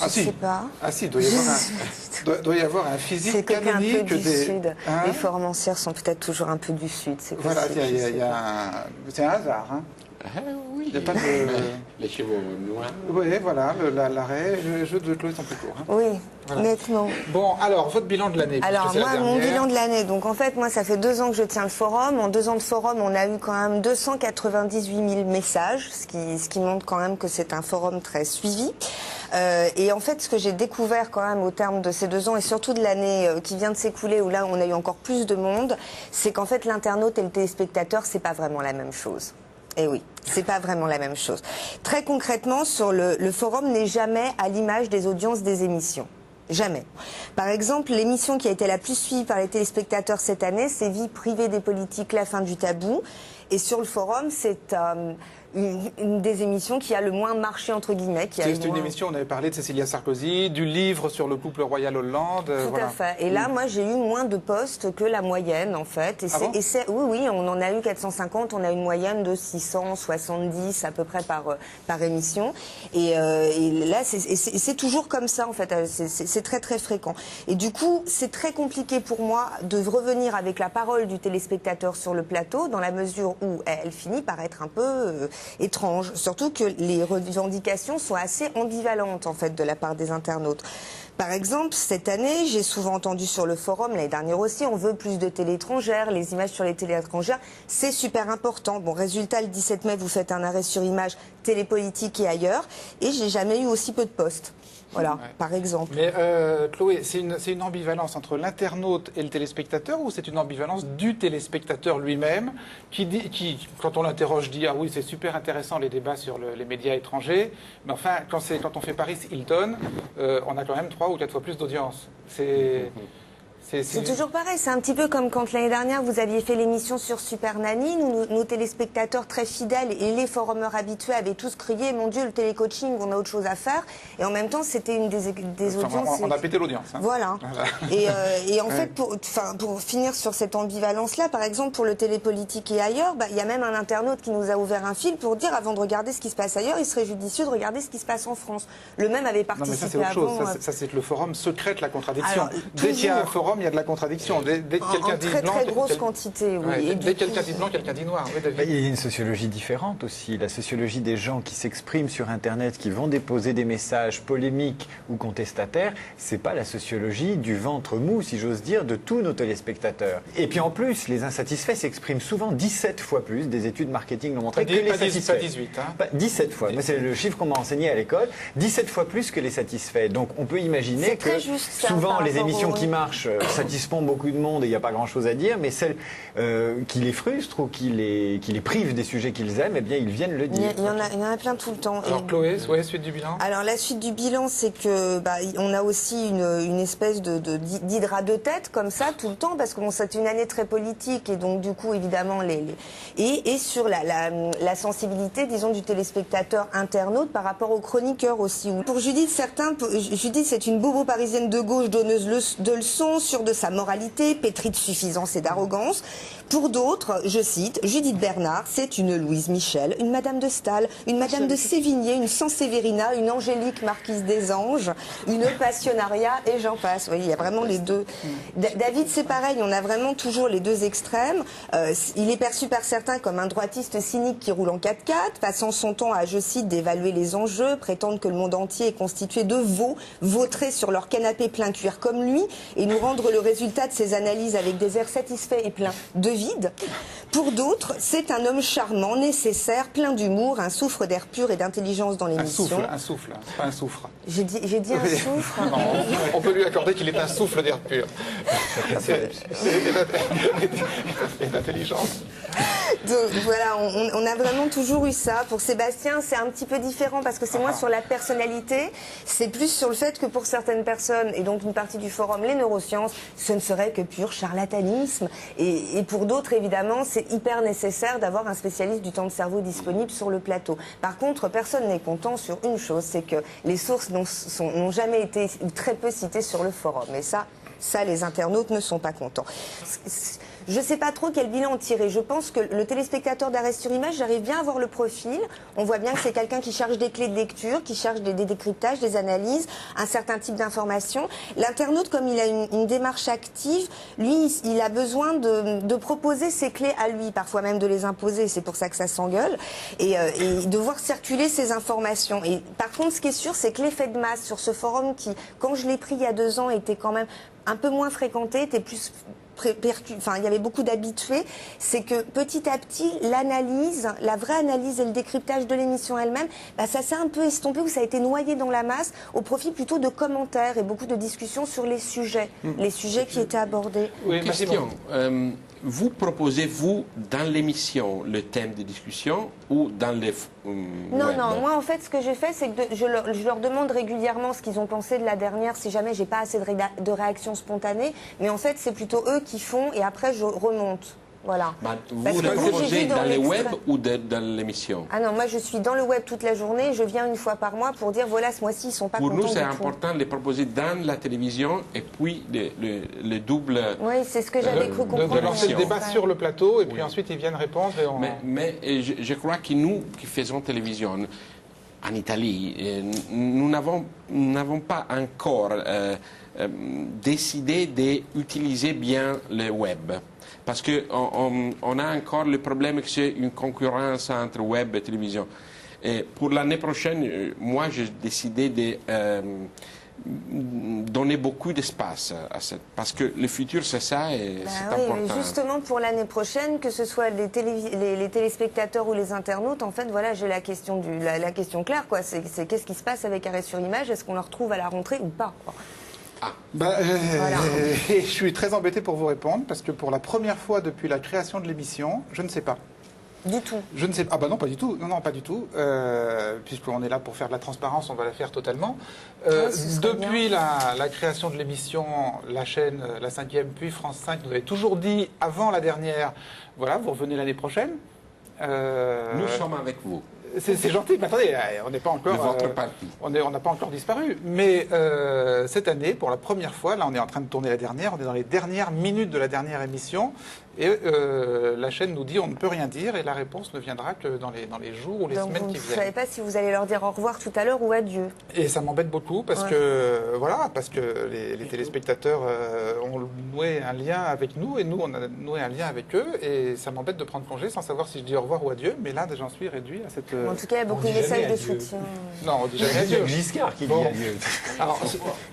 Je sais pas. Ah si, il doit y avoir un... Doit y avoir un physique c'est quelqu'un un peu canonique du des... Sud. Hein? Les forancières sont peut-être toujours un peu du Sud. C'est voilà, possible, c'est un hasard. Hein? Oui, il y a pas de... les chevaux noirs. Oui, voilà, l'arrêt, le jeu de Chloé sont plus courts. Hein? Oui, voilà. nettement. Bon, alors, votre bilan de l'année. Alors, moi, mon bilan de l'année, donc en fait, moi, ça fait 2 ans que je tiens le forum. En 2 ans de forum, on a eu quand même 298 000 messages, ce qui montre quand même que c'est un forum très suivi. Et en fait, ce que j'ai découvert quand même au terme de ces 2 ans, et surtout de l'année qui vient de s'écouler, où là, on a eu encore plus de monde, c'est qu'en fait, l'internaute et le téléspectateur, c'est pas vraiment la même chose. Eh oui, c'est pas vraiment la même chose. Très concrètement, sur le forum n'est jamais à l'image des audiences des émissions. Jamais. Par exemple, l'émission qui a été la plus suivie par les téléspectateurs cette année, c'est Vie privée des politiques, la fin du tabou. Et sur le forum, c'est une des émissions qui a le moins marché, entre guillemets. C'est une émission, on avait parlé de Cécilia Sarkozy, du livre sur le couple royal Hollande. Tout à fait. Et là, moi, j'ai eu moins de postes que la moyenne, en fait. Et oui, on en a eu 450, on a une moyenne de 670 à peu près par émission. Et là, c'est toujours comme ça, en fait. C'est très, très fréquent. Et du coup, c'est très compliqué pour moi de revenir avec la parole du téléspectateur sur le plateau, dans la mesure où elle finit par être un peu étrange. Surtout que les revendications sont assez ambivalentes, en fait, de la part des internautes. Par exemple, cette année, j'ai souvent entendu sur le forum, l'année dernière aussi, on veut plus de télé étrangère, les images sur les télé étrangères, c'est super important. Bon, résultat, le 17 mai, vous faites un arrêt sur image télépolitique et ailleurs, et j'ai jamais eu aussi peu de postes. Voilà, par exemple. Mais Chloé, c'est une ambivalence entre l'internaute et le téléspectateur, ou c'est une ambivalence du téléspectateur lui-même qui, quand on l'interroge, dit « Ah oui, c'est super intéressant les débats sur les médias étrangers, mais enfin, quand on fait Paris Hilton, on a quand même 3 ou 4 fois plus d'audience. » C'est toujours pareil, c'est un petit peu comme quand l'année dernière vous aviez fait l'émission sur Super Nanny, nos téléspectateurs très fidèles et les forumers habitués avaient tous crié « Mon Dieu, le télécoaching, on a autre chose à faire ». Et en même temps, c'était une des audiences... On a pété l'audience. Hein. Voilà. Et en fait, pour finir sur cette ambivalence-là, par exemple, pour le télépolitique et ailleurs, il y a même un internaute qui nous a ouvert un fil pour dire, avant de regarder ce qui se passe ailleurs, il serait judicieux de regarder ce qui se passe en France. Le même avait participé avant... Non, mais ça, c'est autre chose. avant... Ça, c'est que le forum secrète la contradiction. Dès qu'il y a un forum, il y a de la contradiction. Dès que quelqu'un dit blanc, très grosse quantité, oui. Dès que quelqu'un dit blanc, quelqu'un dit noir. Oui, il y a une sociologie différente aussi. La sociologie des gens qui s'expriment sur Internet, qui vont déposer des messages polémiques ou contestataires, c'est pas la sociologie du ventre mou, si j'ose dire, de tous nos téléspectateurs. Et puis en plus, les insatisfaits s'expriment souvent 17 fois plus. Des études marketing l'ont montré que les satisfaits. Pas 18, hein. Pas 17 fois. Mais c'est le chiffre qu'on m'a enseigné à l'école. 17 fois plus que les satisfaits. Donc on peut imaginer que souvent les émissions qui marchent satisfont beaucoup de monde et il n'y a pas grand-chose à dire, mais celles qui les frustrent ou qui les privent des sujets qu'ils aiment, eh bien, ils viennent le dire. Il y en a plein tout le temps. Alors, Chloé, suite du bilan. Alors, la suite du bilan, c'est que on a aussi une espèce d'hydra de tête, comme ça, tout le temps, parce que c'est une année très politique, et donc, du coup, évidemment, et sur la sensibilité, disons, du téléspectateur internaute par rapport aux chroniqueurs aussi. Pour Judith, Judith, c'est une bobo parisienne de gauche, donneuse de leçons, sûre de sa moralité, pétrie de suffisance et d'arrogance. Pour d'autres, je cite, Judith Bernard, c'est une Louise Michel, une Madame de Staël, une Madame de Sévigné, une Sansévérina, une Angélique Marquise des Anges, une Passionnariat, et j'en passe. Oui, il y a vraiment les deux. David, c'est pareil, on a vraiment toujours les deux extrêmes. Il est perçu par certains comme un droitiste cynique qui roule en 4x4, passant son temps à, je cite, d'évaluer les enjeux, prétendre que le monde entier est constitué de veaux, vautrés sur leur canapé plein cuir comme lui, et nous rendre le résultat de ses analyses avec des airs satisfaits et pleins de vide. Pour d'autres, c'est un homme charmant, nécessaire, plein d'humour, un souffle d'air pur et d'intelligence dans l'émission. Un souffle, c'est pas un soufre. J'ai dit un soufre. Non, on peut lui accorder qu'il est un souffle d'air pur. Et d'intelligence. Donc voilà, on a vraiment toujours eu ça. Pour Sébastien, c'est un petit peu différent parce que c'est moins sur la personnalité, c'est plus sur le fait que pour certaines personnes, et donc une partie du forum, les neurosciences, ce ne serait que pur charlatanisme. Et pour d'autres, évidemment, c'est hyper nécessaire d'avoir un spécialiste du temps de cerveau disponible sur le plateau. Par contre, personne n'est content sur une chose, c'est que les sources n'ont jamais été ou très peu citées sur le forum. Et ça, les internautes ne sont pas contents. Je ne sais pas trop quel bilan en tirer. Je pense que le téléspectateur d'Arrêt sur image, j'arrive bien à voir le profil. On voit bien que c'est quelqu'un qui cherche des clés de lecture, qui cherche des décryptages, des analyses, un certain type d'informations. L'internaute, comme il a une démarche active, lui, il a besoin de proposer ses clés à lui, parfois même de les imposer. C'est pour ça que ça s'engueule. Et de voir circuler ces informations. Et par contre, ce qui est sûr, c'est que l'effet de masse sur ce forum qui, quand je l'ai pris il y a 2 ans, était quand même un peu moins fréquenté, était plus... Enfin, il y avait beaucoup d'habitués, c'est que petit à petit, l'analyse, la vraie analyse et le décryptage de l'émission elle-même, bah, ça s'est un peu estompé, ou ça a été noyé dans la masse, au profit plutôt de commentaires et beaucoup de discussions sur les sujets qui étaient abordés. Oui, question. Vous proposez, vous, dans l'émission, le thème de discussion ou dans les... Non, web? non, moi en fait ce que j'ai fait c'est que je leur demande régulièrement ce qu'ils ont pensé de la dernière si jamais j'ai pas assez de réactions spontanées, mais en fait c'est plutôt eux qui font et après je remonte. Voilà. Bah, vous le proposez dans les web ou dans l'émission? Ah non, moi je suis dans le web toute la journée, je viens une fois par mois pour dire voilà, ce mois-ci ils sont pas contents. Pour nous, c'est du important de les proposer dans la télévision et puis le double. Oui, c'est ce que j'avais cru comprendre. De lancer le débat sur le plateau et puis ensuite ils viennent répondre. Et on... Mais je crois que nous qui faisons télévision en Italie, nous n'avons pas encore décidé d'utiliser bien le web. Parce qu'on a encore le problème que c'est une concurrence entre web et télévision. Et pour l'année prochaine, moi, j'ai décidé de donner beaucoup d'espace à ça. Parce que le futur, c'est ça et c'est important. Mais justement, pour l'année prochaine, que ce soit les téléspectateurs ou les internautes, en fait, voilà, j'ai la question, la question claire, quoi. C'est qu'est-ce qui se passe avec Arrêt sur image? Est-ce qu'on le retrouve à la rentrée ou pas, quoi? Voilà. Je suis très embêté pour vous répondre parce que pour la première fois depuis la création de l'émission, je ne sais pas. Du tout. Je ne sais pas. Ah bah non, pas du tout. Non, pas du tout. Puisqu'on est là pour faire de la transparence, on va la faire totalement. Depuis la création de l'émission, la chaîne, la 5e, puis France 5, nous avez toujours dit avant la dernière, voilà, vous revenez l'année prochaine. Nous sommes avec vous. C'est gentil, mais attendez, on n'est pas encore. Votre parti. On n'a pas encore disparu. Mais cette année, pour la première fois, là, on est en train de tourner la dernière. On est dans les dernières minutes de la dernière émission. Et la chaîne nous dit on ne peut rien dire et la réponse ne viendra que dans les jours ou les semaines qui viennent. Vous ne savez pas si vous allez leur dire au revoir tout à l'heure ou adieu. Et ça m'embête beaucoup parce que voilà, parce que les téléspectateurs ont noué un lien avec nous et nous on a noué un lien avec eux et ça m'embête de prendre congé sans savoir si je dis au revoir ou adieu. Mais là, j'en suis réduit à cette. En tout cas, il y a beaucoup de messages de soutien. Non, on dit jamais adieu. Giscard qui dit adieu. Alors,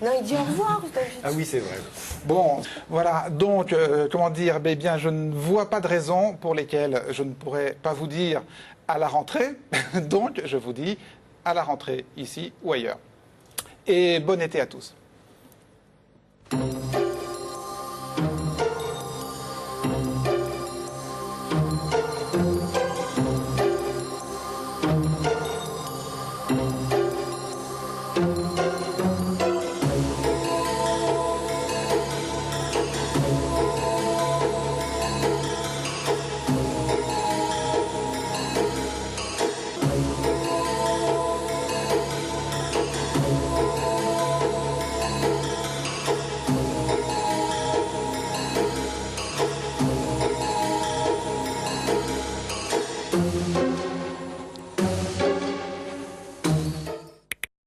non, il dit au revoir. Ah oui, c'est vrai. Bon, voilà. Donc, comment dire, eh bien, je ne vois pas de raison pour lesquelles je ne pourrais pas vous dire à la rentrée. Donc, je vous dis à la rentrée, ici ou ailleurs. Et bon été à tous.